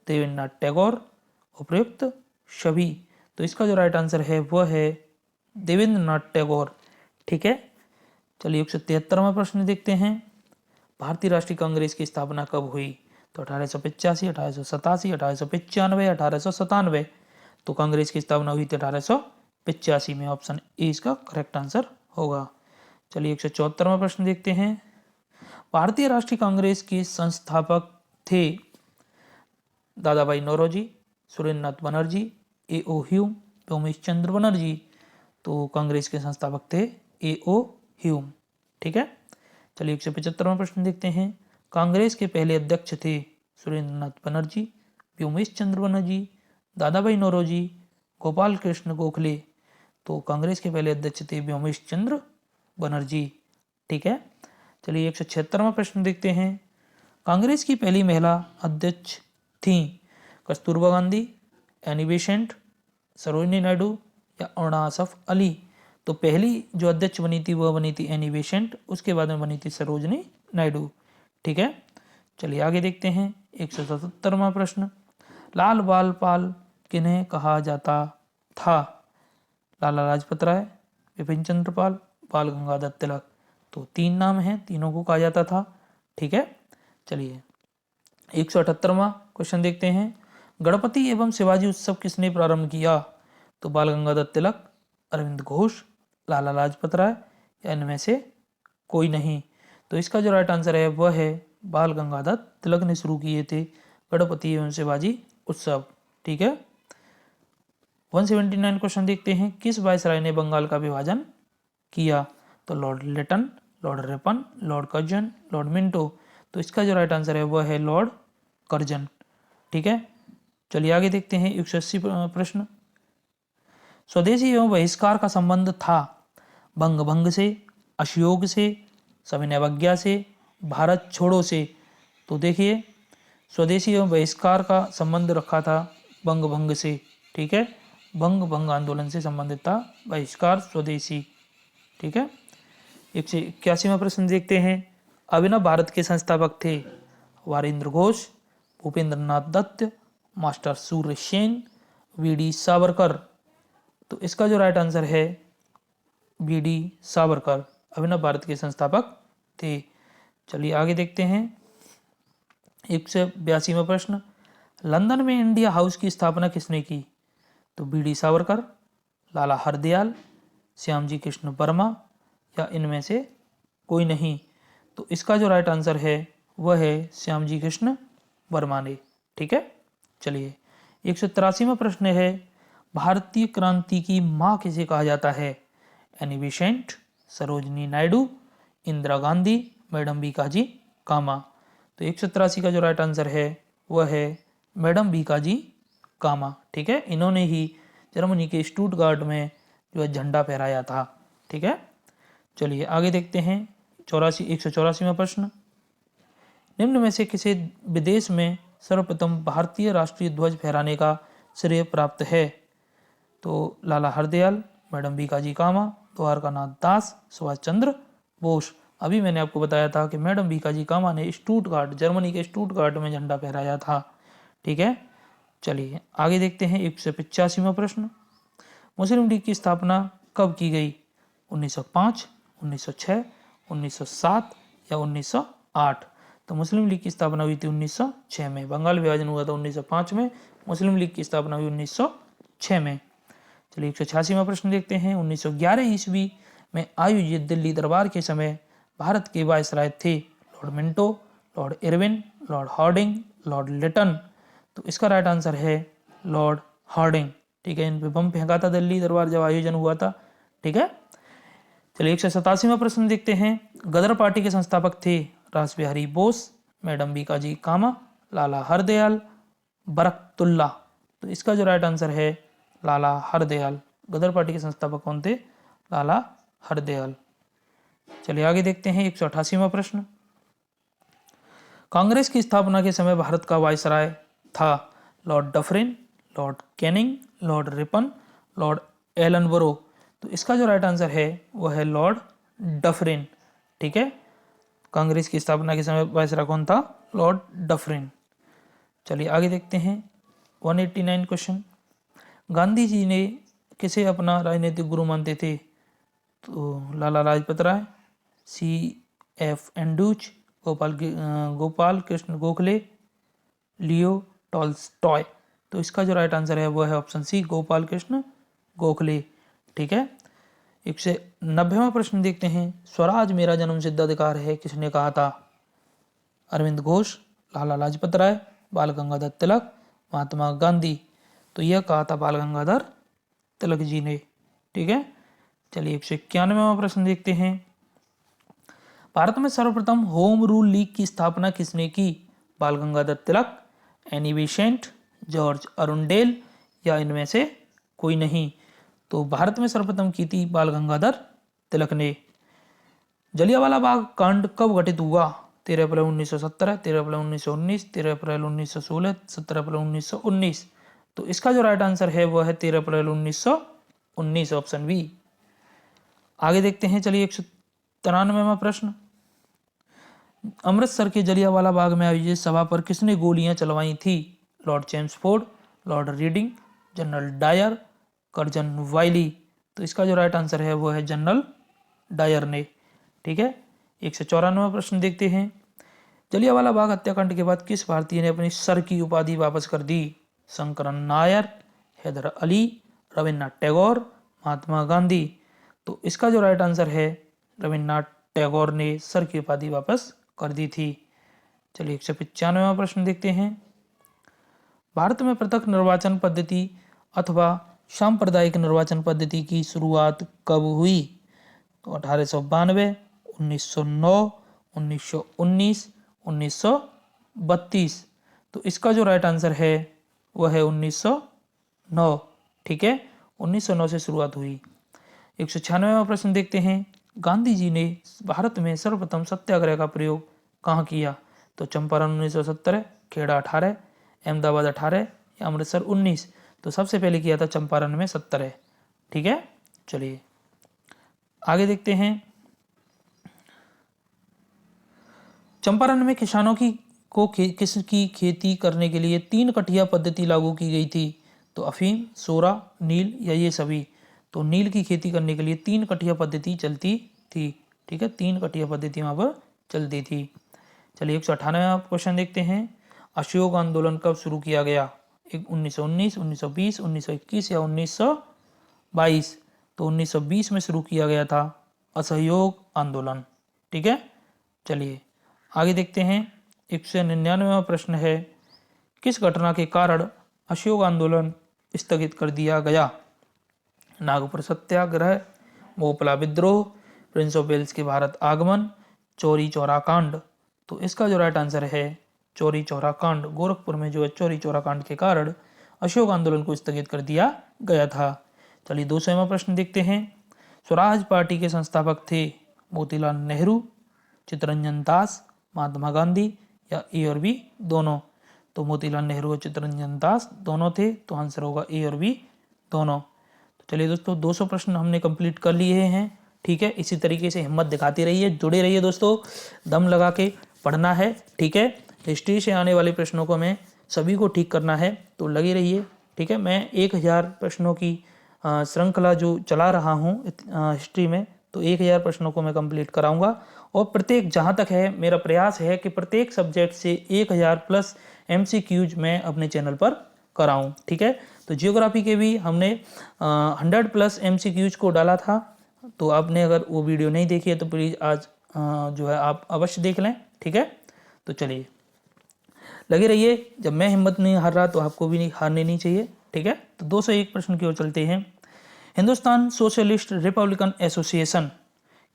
देवेंद्रनाथ टैगोर, उपयुक्त सभी? तो इसका जो राइट आंसर है वह है देवेंद्रनाथ टैगोर। ठीक है, चलिए 173वां प्रश्न देखते हैं। भारतीय राष्ट्रीय कांग्रेस की स्थापना कब हुई? तो 1885, 1887, 1895, 1897? तो कांग्रेस की स्थापना हुई थी 1885 में। ऑप्शन ए इसका करेक्ट आंसर होगा। चलिए 174वां प्रश्न देखते हैं। भारतीय राष्ट्रीय कांग्रेस के संस्थापक थे? दादा भाई नौरोजी, सुरेंद्रनाथ बनर्जी, ए.ओ. ह्यूम, व्योमेश चंद्र बनर्जी? तो कांग्रेस के संस्थापक थे ए.ओ. ह्यूम। ठीक है, चलिए 175वां प्रश्न देखते हैं। कांग्रेस के पहले अध्यक्ष थे? सुरेंद्रनाथ बनर्जी, व्योमेश चंद्र बनर्जी, दादा भाई नौरोजी, गोपाल कृष्ण गोखले? तो कांग्रेस के पहले अध्यक्ष थे व्योमेश चंद्र बनर्जी। ठीक है, चलिए 176वां प्रश्न देखते हैं। कांग्रेस की पहली महिला अध्यक्ष थी? कस्तूरबा गांधी, एनी बेसेंट, सरोजिनी नायडू या अरुणा आसफ अली? तो पहली जो अध्यक्ष बनी थी वह बनी थी एनी बेसेंट, उसके बाद में बनी थी सरोजिनी नायडू। ठीक है, चलिए आगे देखते हैं 177वां प्रश्न। लाल बाल पाल किन्हें कहा जाता था? लाला लाजपत राय, विपिन चंद्र पाल, बाल गंगाधर तिलक? तो तीन नाम हैं, तीनों को कहा जाता था। ठीक है, चलिए 178वां क्वेश्चन देखते हैं। गणपति एवं शिवाजी उत्सव किसने प्रारंभ किया? तो बाल गंगाधर तिलक, अरविंद घोष, लाला लाजपत राय या इनमें से कोई नहीं। तो इसका जो राइट आंसर है वह है बाल गंगाधर तिलक ने शुरू किए थे गणपति एवं शिवाजी उत्सव। ठीक है। 179 क्वेश्चन देखते हैं। किस वायसराय ने बंगाल का विभाजन किया? तो Lord Lytton, Lord Ripon, Lord Curzon, Lord Minto. तो इसका जो राइट आंसर है वह है लॉर्ड कर्जन। ठीक है। चलिए आगे देखते हैं 180 प्रश्न। स्वदेशी एवं बहिष्कार का संबंध था बंग भंग से, असहयोग से, सविनय अवज्ञा से, भारत छोड़ो से। तो देखिए स्वदेशी एवं बहिष्कार का संबंध रखा था बंग भंग से। ठीक है। बंग भंग आंदोलन से संबंधित था, बहिष्कार स्वदेशी। ठीक है। 181वां प्रश्न देखते हैं। अभिनव भारत के संस्थापक थे वारेंद्र घोष, भूपेंद्र नाथ दत्त, मास्टर सूर्य सेन, वी.डी. सावरकर। तो इसका जो राइट आंसर है वी.डी. सावरकर अभिनव भारत के संस्थापक थे। चलिए आगे देखते हैं 182वां प्रश्न। लंदन में इंडिया हाउस की स्थापना किसने की? तो वी.डी. सावरकर, लाला हरदयाल, श्यामजी कृष्ण वर्मा या इनमें से कोई नहीं। तो इसका जो राइट आंसर है वह है श्यामजी कृष्ण वर्मा ने। ठीक है। चलिए 183वां प्रश्न है। भारतीय क्रांति की माँ किसे कहा जाता है? Annie Besant, Sarojini Naidu, Indira Gandhi, madam Bhikaji Cama. तो 183 का जो राइट आंसर है वह है मैडम बीकाजी कामा। ठीक है। इन्होंने ही जर्मनी के स्टुटगार्ट में जो है झंडा फहराया था। ठीक है। चलिए आगे देखते हैं 184वां प्रश्न। निम्न में से किसे विदेश में सर्वप्रथम भारतीय राष्ट्रीय ध्वज फहराने का श्रेय प्राप्त है? तो लाला हरदयाल, मैडम बीकाजी कामा, द्वारकानाथ दास, सुभाष चंद्र बोस। अभी मैंने आपको बताया था कि मैडम बीकाजी कामा ने स्टुटगार्ट, जर्मनी के स्टुटगार्ट में झंडा फहराया था। ठीक है। चलिए आगे देखते हैं 185वां प्रश्न। मुस्लिम लीग की स्थापना कब की गई? 1905, 1906, 1907 या 1908। तो मुस्लिम लीग की स्थापना हुई थी 1906 में। बंगाल विभाजन हुआ था 1905 में, मुस्लिम लीग की स्थापना हुई 1906 में। चलिए 186वां प्रश्न देखते हैं। 1911 ईस्वी में आयोजित दिल्ली दरबार के समय भारत के वायसराय थे Lord Minto, Lord Irwin, Lord Hardinge, Lord Lytton. तो इसका राइट आंसर है लॉर्ड हार्डिंग। ठीक है। इन पे बम फेंका था दिल्ली दरबार जब आयोजन हुआ था। ठीक है। चलिए 187वां प्रश्न देखते हैं। गदर पार्टी के संस्थापक थे रास बिहारी बोस, मैडम बीकाजी कामा, लाला हरदयाल, बरकतुल्ला। तो इसका जो राइट आंसर है लाला हरदयाल। गदर पार्टी के संस्थापक कौन थे? लाला हरदयाल। चलिए आगे देखते हैं 188वां प्रश्न। कांग्रेस की स्थापना के समय भारत का वायसराय था Lord Dufferin, Lord Canning, Lord Ripon, Lord Ellenborough. तो इसका जो राइट आंसर है वह है लॉर्ड डफरिन। ठीक है। कांग्रेस की स्थापना के समय वायसराय कौन था? Lord Dufferin. चलिए आगे देखते हैं 189 क्वेश्चन। गांधी जी ने किसे अपना राजनीतिक गुरु मानते थे? तो Lala Lajpat Rai, C.F. Andrews, Gopal Krishna Gokhale, Leo Tolstoy. तो इसका जो राइट आंसर है वह है ऑप्शन सी, गोपाल कृष्ण गोखले। ठीक है। 190वां प्रश्न देखते हैं। स्वराज मेरा जन्मसिद्ध अधिकार है किसने कहा था? अरविंद घोष, लाला लाजपत राय, बाल गंगाधर तिलक, महात्मा गांधी। तो यह कहा था बाल गंगाधर तिलक जी ने। ठीक है। चलिए 191वां प्रश्न देखते हैं। भारत में सर्वप्रथम होम रूल लीग की स्थापना किसने की? बाल Gangadhar Tilak, Annie Besant, George Arundale या इनमें से कोई नहीं। तो भारत में सर्वप्रथम की थी बाल गंगाधर तिलक ने। जलियांवाला बाग कांड कब घटित हुआ? 13 अप्रैल 1917, 13 अप्रैल 1919, 13 अप्रैल 1916, 17 अप्रैल 1919। तो इसका जो राइट आंसर है वह है 13 अप्रैल 1919, ऑप्शन बी। आगे देखते हैं। चलिए 193वां प्रश्न। अमृतसर के जलियांवाला बाग में आयोजित सभा पर किसने गोलियां चलवाई थी? Lord Chelmsford, Lord Reading, General Dyer, Curzon Wyllie. तो इसका जो राइट आंसर है वो है जनरल डायर ने। ठीक है। 194वां प्रश्न देखते हैं। जलियांवाला बाग हत्याकांड के बाद किस भारतीय ने अपनी सर की उपाधि वापस कर दी? शंकरन नायर, हैदर अली, रविन्द्रनाथ टैगोर, महात्मा गांधी। तो इसका जो राइट आंसर है, रविन्द्रनाथ टैगोर ने सर की उपाधि वापस कर दी थी। चलिए 195वां प्रश्न देखते हैं। भारत में पृथक निर्वाचन पद्धति अथवा सांप्रदायिक निर्वाचन पद्धति की शुरुआत कब हुई? तो 1892, 1909, 1919, 1932। तो इसका जो राइट आंसर है वह है 1909। ठीक है, 1909 से शुरुआत हुई। 196वां प्रश्न देखते हैं। गांधी जी ने भारत में सर्वप्रथम सत्याग्रह का प्रयोग कहाँ किया? तो चंपारण 1917, खेड़ा 18, अहमदाबाद 18 या अमृतसर 19। तो सबसे पहले किया था चंपारण में 17। ठीक है, चलिए आगे देखते हैं। चंपारण में किसानों किसकी खेती करने के लिए 3 कटिया पद्धति लागू की गई थी? तो अफीम, सोरा, नील या ये सभी। तो नील की खेती करने के लिए 3 कटिया पद्धति चलती थी। ठीक है, 3 कटिया पद्धति वहां पर चलती थी। चलिए 198वां क्वेश्चन देखते हैं। असहयोग आंदोलन कब शुरू किया गया? 1919, 1920, 1921 या 1922। तो 1920 में शुरू किया गया था असहयोग आंदोलन। ठीक है, चलिए आगे देखते हैं। 199वां प्रश्न है। किस घटना के कारण असहयोग आंदोलन स्थगित कर दिया गया? नागपुर सत्याग्रह, भोपाल विद्रोह, प्रिंस ऑफ वेल्स के भारत आगमन, चौरी चौरा कांड। तो इसका जो राइट आंसर है चौरी चौरा कांड। गोरखपुर में जो है चौरी चौरा कांड के कारण असहयोग आंदोलन को स्थगित कर दिया गया था। चलिए 200वां प्रश्न देखते हैं। स्वराज पार्टी के संस्थापक थे मोतीलाल नेहरू, चित्तरंजन दास, महात्मा गांधी या ए और बी दोनों? तो मोतीलाल नेहरू और चित्तरंजन दास दोनों थे। तो आंसर होगा ए और बी दोनों। तो चलिए दोस्तों 200 प्रश्न हमने कंप्लीट कर लिए हैं। ठीक है, इसी तरीके से हिम्मत दिखाती रहिए, जुड़े रहिए दोस्तों, दम लगा के पढ़ना है। ठीक है, हिस्ट्री से आने वाले प्रश्नों को मैं सभी को ठीक करना है, तो लगे रहिए। ठीक है, मैं 1000 प्रश्नों की श्रृंखला जो चला रहा हूँ हिस्ट्री में, तो 1000 प्रश्नों को मैं कंप्लीट कराऊंगा। और प्रत्येक, जहाँ तक है मेरा प्रयास है कि प्रत्येक सब्जेक्ट से 1000 प्लस MCQs मैं अपने चैनल पर कराऊं। ठीक है, तो जियोग्राफी के भी हमने 100 प्लस MCQs को डाला था। तो आपने अगर वो वीडियो नहीं देखी है तो प्लीज़ आज जो है आप अवश्य देख लें। ठीक है, तो चलिए लगे रहिए। जब मैं हिम्मत नहीं हार रहा तो आपको भी नहीं हारनी नहीं चाहिए। ठीक है, तो 201 प्रश्न की ओर चलते हैं। हिंदुस्तान सोशलिस्ट रिपब्लिकन एसोसिएशन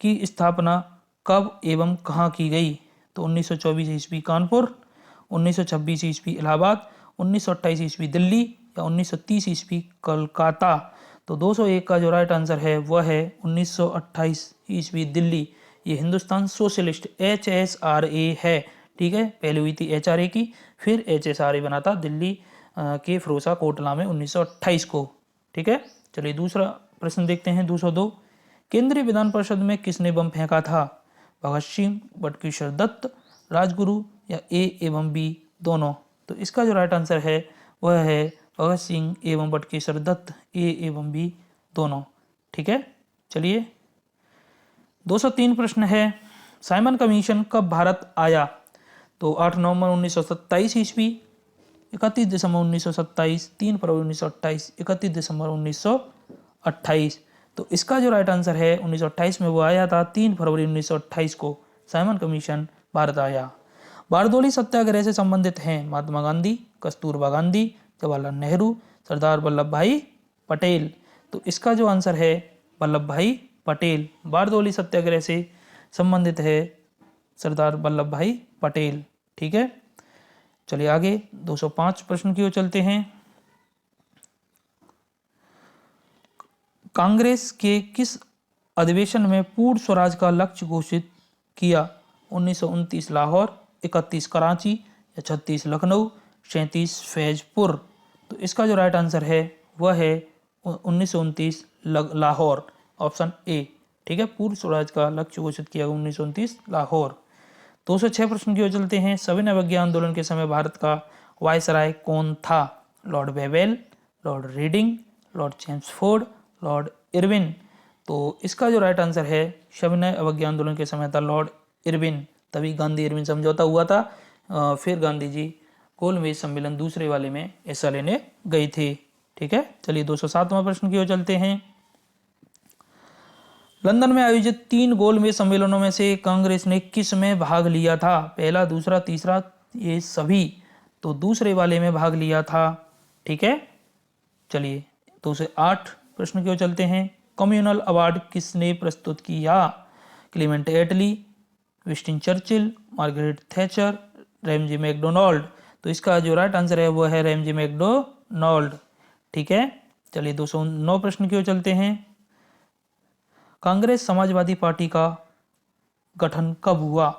की स्थापना कब एवं कहाँ की गई? तो 1924 ईस्वी कानपुर, 1926 ईस्वी इलाहाबाद, 1928 ईस्वी दिल्ली या 1930 ईस्वी कलकत्ता। तो 201 का जो राइट आंसर है वह है 1928 ईस्वी दिल्ली। ये हिंदुस्तान सोशलिस्ट HSRA है। ठीक है, पहले हुई थी HRA की, फिर HSRA बना था दिल्ली के फिरोजा कोटला में 1928 को। ठीक है, चलिए दूसरा प्रश्न देखते हैं 202। केंद्रीय विधान परिषद में किसने बम फेंका था? भगत सिंह, बटुकेश्वर दत्त, राजगुरु या ए एवं बी दोनों? तो इसका जो राइट आंसर है वह है भगत सिंह एवं बटुकेश्वर दत्त, ए एवं बी दोनों। ठीक है, चलिए 203 प्रश्न है। साइमन कमीशन कब भारत आया? तो 8 नवंबर 1927 ईस्वी, 31 दिसंबर 1927, 3 फरवरी 1928, 31 दिसंबर 1928। तो इसका जो राइट आंसर है 1928 में वो आया था, 3 फरवरी 1928 को साइमन कमीशन भारत आया। बारदोली सत्याग्रह से संबंधित हैं महात्मा गांधी, कस्तूरबा गांधी, जवाहरलाल नेहरू, सरदार वल्लभ भाई पटेल। तो इसका जो आंसर है वल्लभ भाई पटेल। बारदोली सत्याग्रह से संबंधित है सरदार वल्लभ भाई पटेल। ठीक है, चलिए आगे 205 प्रश्न की ओर चलते हैं। कांग्रेस के किस अधिवेशन में पूर्ण स्वराज का लक्ष्य घोषित किया? 1929 लाहौर, 31 कराची या 36 लखनऊ, 37 फैजपुर। तो इसका जो राइट आंसर है वह है 1929 लाहौर, ऑप्शन ए। ठीक है, पूर्ण स्वराज का लक्ष्य घोषित किया 1929 लाहौर। 206 प्रश्न की ओर चलते हैं। सविनय अवज्ञा आंदोलन के समय भारत का वायसराय कौन था? Lord Wavell, Lord reading, Lord Chelmsford, Lord Irwin. तो इसका जो राइट आंसर है सविनय अवज्ञा आंदोलन के समय था लॉर्ड इरविन। तभी गांधी इरविन समझौता हुआ था। फिर गांधी जी गोलमेज सम्मेलन दूसरे वाले में हिस्सा लेने गए थे। ठीक है। चलिए 207वां प्रश्न की ओर चलते हैं। लंदन में आयोजित 3 गोलमेज सम्मेलनों में से कांग्रेस ने किस में भाग लिया था? पहला, दूसरा, तीसरा, ये सभी। तो दूसरे वाले में भाग लिया था। ठीक है। चलिए 208 प्रश्न की ओर चलते हैं। कम्युनल अवार्ड किसने प्रस्तुत किया? Clement Attlee, Winston Churchill, Margaret Thatcher, Ramsay MacDonald. तो इसका जो राइट आंसर है वो है रैमजी मैकडोनाल्ड। ठीक है। चलिए 209 प्रश्न की ओर चलते हैं। कांग्रेस समाजवादी पार्टी का गठन कब हुआ?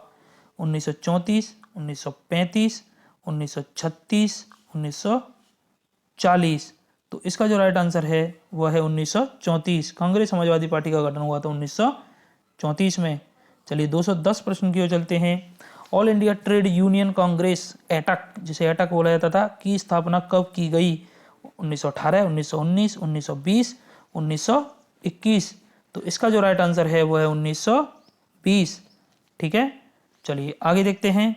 1934, 1935, 1936, 1940। तो इसका जो राइट आंसर है वह है 1934। कांग्रेस समाजवादी पार्टी का गठन हुआ था 1934 में। चलिए 210 प्रश्न की ओर चलते हैं। All India trade union Congress AITUC, जिसे एटक बोला जाता था, की स्थापना कब की गई? 1918, 1919, 1920, 1921। तो इसका जो राइट आंसर है वो है 1920। ठीक है। चलिए आगे देखते हैं।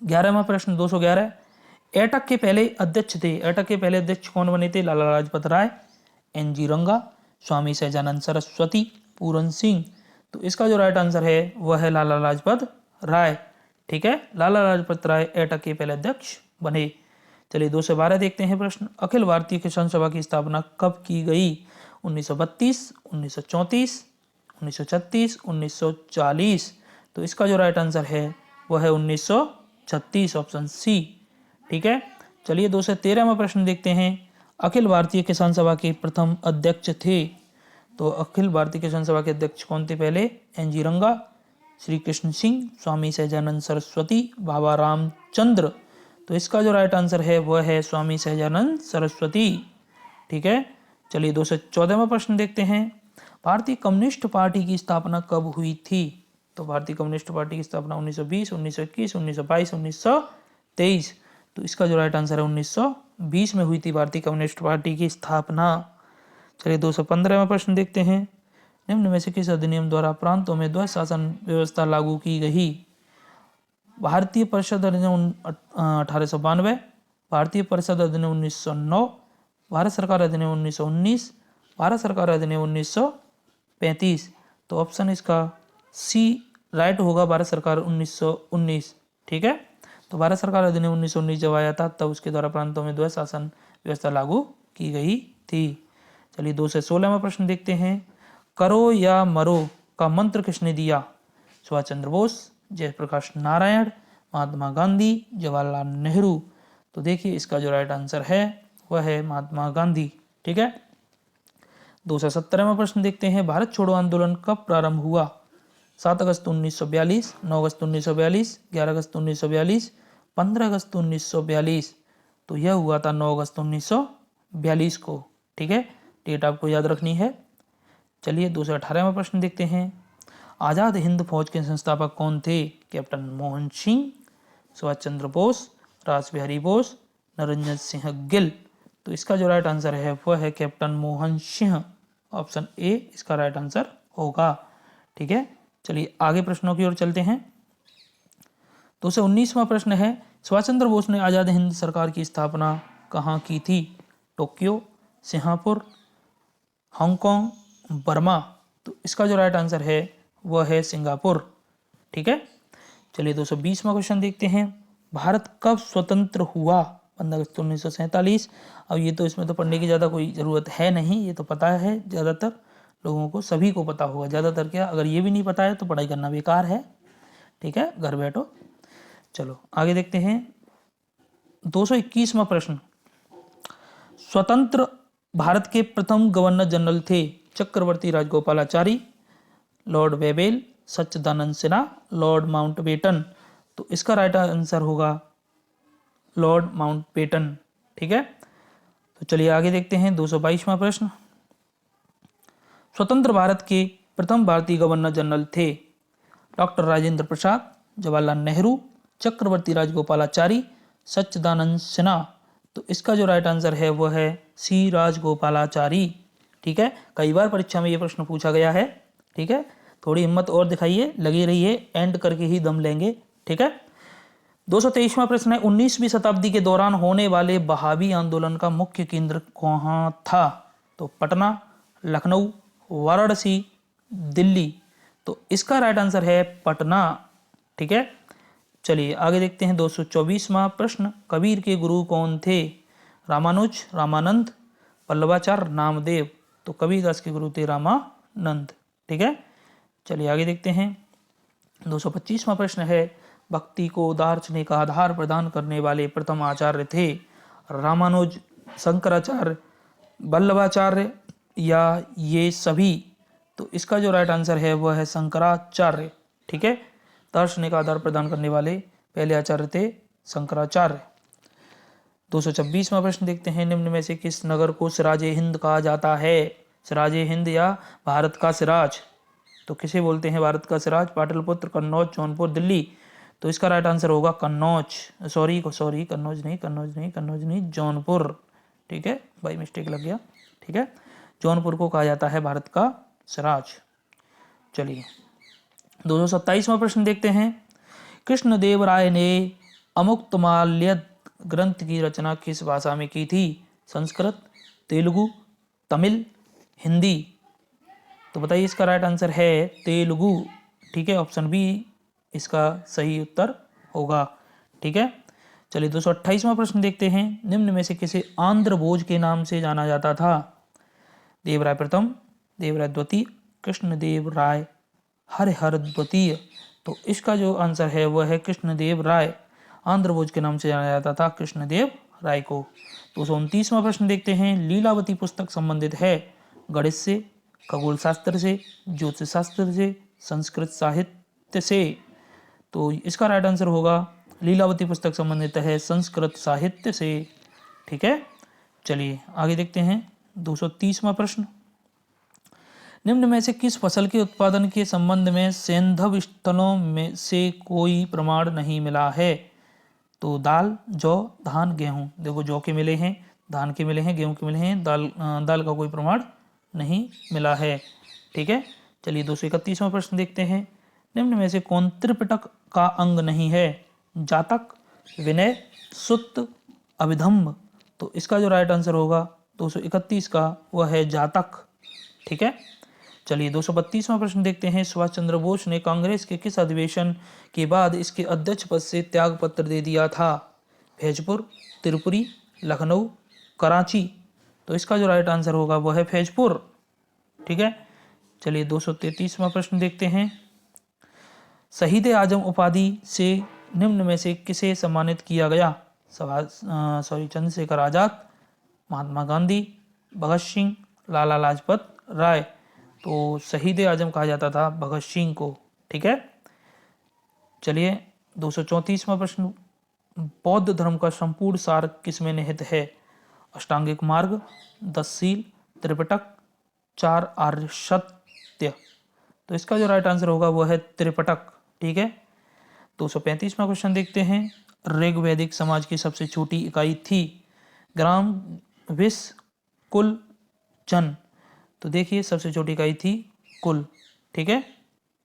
11वां प्रश्न 211। एटक के पहले अध्यक्ष थे। एटक के पहले अध्यक्ष कौन बने थे? लाला लाजपत राय, एनजी रंगा, स्वामी सहजानंद सरस्वती, पूरन सिंह। तो इसका जो राइट आंसर है वह है लाला लाजपत राय। ठीक है। लाला लाजपत राय एटक के पहले अध्यक्ष बने। चलिए 212 देखते हैं प्रश्न। अखिल भारतीय किसान सभा की स्थापना कब की गई? 1932, 1934, 1936, 1940। तो इसका जो राइट आंसर है वह है 1936, ऑप्शन सी। ठीक है। चलिए 213वां प्रश्न देखते हैं। अखिल भारतीय किसान सभा के प्रथम अध्यक्ष थे। तो अखिल भारतीय किसान सभा के अध्यक्ष कौन थे पहले? एनजी रंगा, श्री कृष्ण सिंह, स्वामी सहजानंद सरस्वती, बाबा रामचंद्र। तो इसका जो राइट आंसर है वह है स्वामी सहजानंद सरस्वती। ठीक है। चलिए 214वां प्रश्न देखते हैं। भारतीय कम्युनिस्ट पार्टी की स्थापना कब हुई थी? तो भारतीय कम्युनिस्ट पार्टी की स्थापना 1920, 1921, 1922, 1923। तो इसका जो राइट आंसर है 1920 में हुई थी भारतीय कम्युनिस्ट पार्टी की स्थापना। चलिए 215वां प्रश्न देखते हैं। निम्न में से किस अधिनियम द्वारा प्रांतों में द्वैध शासन व्यवस्था लागू की गई? भारतीय परिषद अधिनियम 1892, भारतीय परिषद अधिनियम 1909, भारत सरकार अधिनियम 1919, भारत सरकार अधिनियम 1935। तो ऑप्शन इसका सी राइट होगा, भारत सरकार 1919। ठीक है। तो भारत सरकार अधिनियम 1919 जब आया था तब उसके द्वारा प्रांतों में द्वैध शासन व्यवस्था लागू की गई थी। चलिए 216वां प्रश्न देखते हैं। करो या मरो का मंत्र किसने दिया? सुभाष चंद्र बोस, जयप्रकाश नारायण, महात्मा गांधी, जवाहरलाल नेहरू। तो देखिए इसका जो राइट आंसर है वह है महात्मा गांधी। ठीक है। 217वां प्रश्न देखते हैं। भारत छोड़ो आंदोलन कब प्रारंभ हुआ? 7 अगस्त 1942, 9 अगस्त 1942, 11 अगस्त 1942, 15 अगस्त 1942। तो यह हुआ था 9 अगस्त 1942 को। ठीक है। डेट आपको याद रखनी है। चलिए 218वां प्रश्न देखते हैं। आज़ाद हिंद फौज के संस्थापक कौन थे? कैप्टन मोहन सिंह, सुभाष चंद्र बोस, रासबिहारी बोस, नरेंद्र सिंह गिल। तो इसका जो राइट आंसर है वह है captain Mohan Singh, option A इसका राइट आंसर होगा। ठीक है। चलिए आगे प्रश्नों की ओर चलते हैं। 219वां प्रश्न है। सुभाष चंद्र बोस ने आज़ाद हिंद सरकार की स्थापना कहाँ की थी? Tokyo, Singapore, Hong Kong, Burma. तो इसका जो राइट आंसर है वह है सिंगापुर। ठीक है। चलिए 220वां क्वेश्चन देखते हैं। भारत कब स्वतंत्र हुआ? 15 अगस्त 1947। अब ये तो इसमें तो पढ़ने की ज़्यादा कोई ज़रूरत है नहीं, ये तो पता है ज़्यादातर लोगों को, सभी को पता होगा। ज़्यादातर क्या, अगर ये भी नहीं पता है तो पढ़ाई करना बेकार है। ठीक है, घर बैठो। चलो आगे देखते हैं। 221वां प्रश्न। स्वतंत्र भारत के प्रथम गवर्नर जनरल थे? चक्रवर्ती राजगोपालाचारी, लॉर्ड वेबेल, सच्चिदानंद सिन्हा, लॉर्ड माउंटबेटन। तो इसका राइट आंसर होगा लॉर्ड माउंटबेटन। ठीक है। तो चलिए आगे देखते हैं। 222वां प्रश्न। स्वतंत्र भारत के प्रथम भारतीय गवर्नर जनरल थे? डॉक्टर राजेंद्र प्रसाद, जवाहरलाल नेहरू, चक्रवर्ती राजगोपालाचारी, सच्चिदानंद सिन्हा। तो इसका जो राइट आंसर है वह है सी राजगोपालाचारी। ठीक है। कई बार परीक्षा में ये प्रश्न पूछा गया है। ठीक है। थोड़ी हिम्मत और दिखाइए, लगी रहिए, एंड करके ही दम लेंगे। ठीक है। 223वां प्रश्न है 19वीं शताब्दी के दौरान होने वाले बहावी आंदोलन का मुख्य केंद्र कहाँ था? तो पटना, लखनऊ, वाराणसी, दिल्ली। तो इसका राइट आंसर है पटना। ठीक है, चलिए आगे देखते हैं 224वां प्रश्न, कबीर के गुरु कौन थे? रामानुज, रामानंद, वल्लभाचार्य, नामदेव। तो कबीरदास के गुरु थे रामानंद। ठीक है, चलिए आगे देखते हैं 225वां प्रश्न है, भक्ति को दार्शनिक का आधार प्रदान करने वाले प्रथम आचार्य थे? रामानुज, शंकराचार्य, वल्लभाचार्य या ये सभी? तो इसका जो राइट आंसर है वह है शंकराचार्य। ठीक है, दार्शनिक का आधार प्रदान करने वाले पहले आचार्य थे शंकराचार्य। 226वां प्रश्न देखते हैं, निम्न में से किस नगर को सिराजे हिंद कहा जाता है? सिराजे हिंद या भारत का सिराज? तो किसे बोलते हैं भारत का सिराज? पाटलिपुत्र, कन्नौज, जौनपुर, दिल्ली। तो इसका राइट आंसर होगा कन्नौज, कन्नौज नहीं, जौनपुर। ठीक है, बाई मिस्टेक लग गया। ठीक है, जौनपुर को कहा जाता है भारत का सिराज। चलिए 227वां प्रश्न देखते हैं, कृष्णदेव राय ने अमुक्तमाल्यद ग्रंथ की रचना किस भाषा में की थी? संस्कृत, तेलुगु, तमिल, हिंदी। तो बताइए इसका राइट आंसर है तेलुगु। ठीक है, ऑप्शन बी इसका सही उत्तर होगा। ठीक है, चलिए 228वां प्रश्न देखते हैं, निम्न में से किसे आंध्र भोज के नाम से जाना जाता था? देवराय प्रथम, देवराय द्वितीय, कृष्णदेव राय, हरिहर द्वितीय। तो इसका जो आंसर है वह है कृष्णदेव राय। आंध्र भोज के नाम से जाना जाता था कृष्णदेव राय को। 229वां प्रश्न देखते हैं, लीलावती पुस्तक संबंधित है गणित से, खगोल शास्त्र से, ज्योतिष शास्त्र से, संस्कृत साहित्य से? तो इसका राइट आंसर होगा लीलावती पुस्तक संबंधित है संस्कृत साहित्य से। ठीक है, चलिए आगे देखते हैं 230वां प्रश्न, निम्न में से किस फसल के उत्पादन के संबंध में सैंधव स्थलों में से कोई प्रमाण नहीं मिला है? तो दाल, जौ, धान, गेहूं। देखो जौ के मिले हैं, धान के मिले हैं, गेहूं के मिले हैं, दाल का कोई प्रमाण नहीं मिला है। ठीक है, चलिए 231वां प्रश्न देखते हैं, निम्न में से कौन त्रिपिटक का अंग नहीं है? जातक, विनय, सुत्त, अभिधम्म। तो इसका जो राइट आंसर होगा 231 का वह है जातक। ठीक है, चलिए 232वां प्रश्न देखते हैं, सुभाष चंद्र बोस ने कांग्रेस के किस अधिवेशन के बाद इसके अध्यक्ष पद से त्याग पत्र दे दिया था? फैजपुर, त्रिपुरी, लखनऊ, कराची। तो इसका जो राइट आंसर होगा वह है फैजपुर। ठीक है, चलिए 233वां प्रश्न देखते हैं, शहीद आजम उपाधि से निम्न में से किसे सम्मानित किया गया? चंद्रशेखर आजाद, महात्मा गांधी, भगत सिंह, लाला लाजपत राय। तो शहीद आजम कहा जाता था भगत सिंह को। ठीक है, चलिए 234वां प्रश्न, बौद्ध धर्म का संपूर्ण सार किसमें निहित है? अष्टांगिक मार्ग, 10 सील, त्रिपिटक, 4 आर्य सत्य। तो इसका जो राइट आंसर होगा वह है त्रिपिटक। ठीक है, 235वां क्वेश्चन देखते हैं, ऋग्वैदिक समाज की सबसे छोटी इकाई थी? ग्राम, विस, कुल, जन। तो देखिए सबसे छोटी इकाई थी कुल। ठीक है,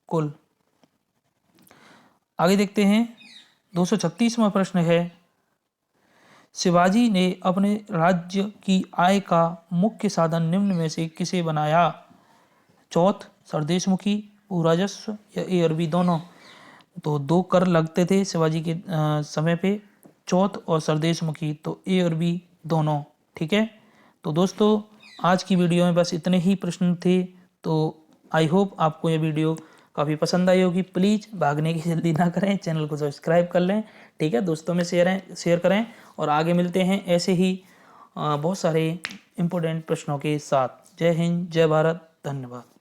कुल। आगे देखते हैं 236वां प्रश्न है, शिवाजी ने अपने राज्य की आय का मुख्य साधन निम्न में से किसे बनाया? चौथ, सरदेशमुखी, भूराजस्व या ए अरबी दोनों। तो 2 कर लगते थे शिवाजी के समय पे, चौथ और सरदेशमुखी। तो ए अरबी दोनों। ठीक है, तो दोस्तों आज की वीडियो में बस इतने ही प्रश्न थे। तो आई होप आपको ये वीडियो काफ़ी पसंद आई होगी। प्लीज़ भागने की जल्दी ना करें, चैनल को सब्सक्राइब कर लें। ठीक है, दोस्तों में शेयर करें और आगे मिलते हैं ऐसे ही बहुत सारे इम्पोर्टेंट प्रश्नों के साथ। जय हिंद, जय भारत, धन्यवाद।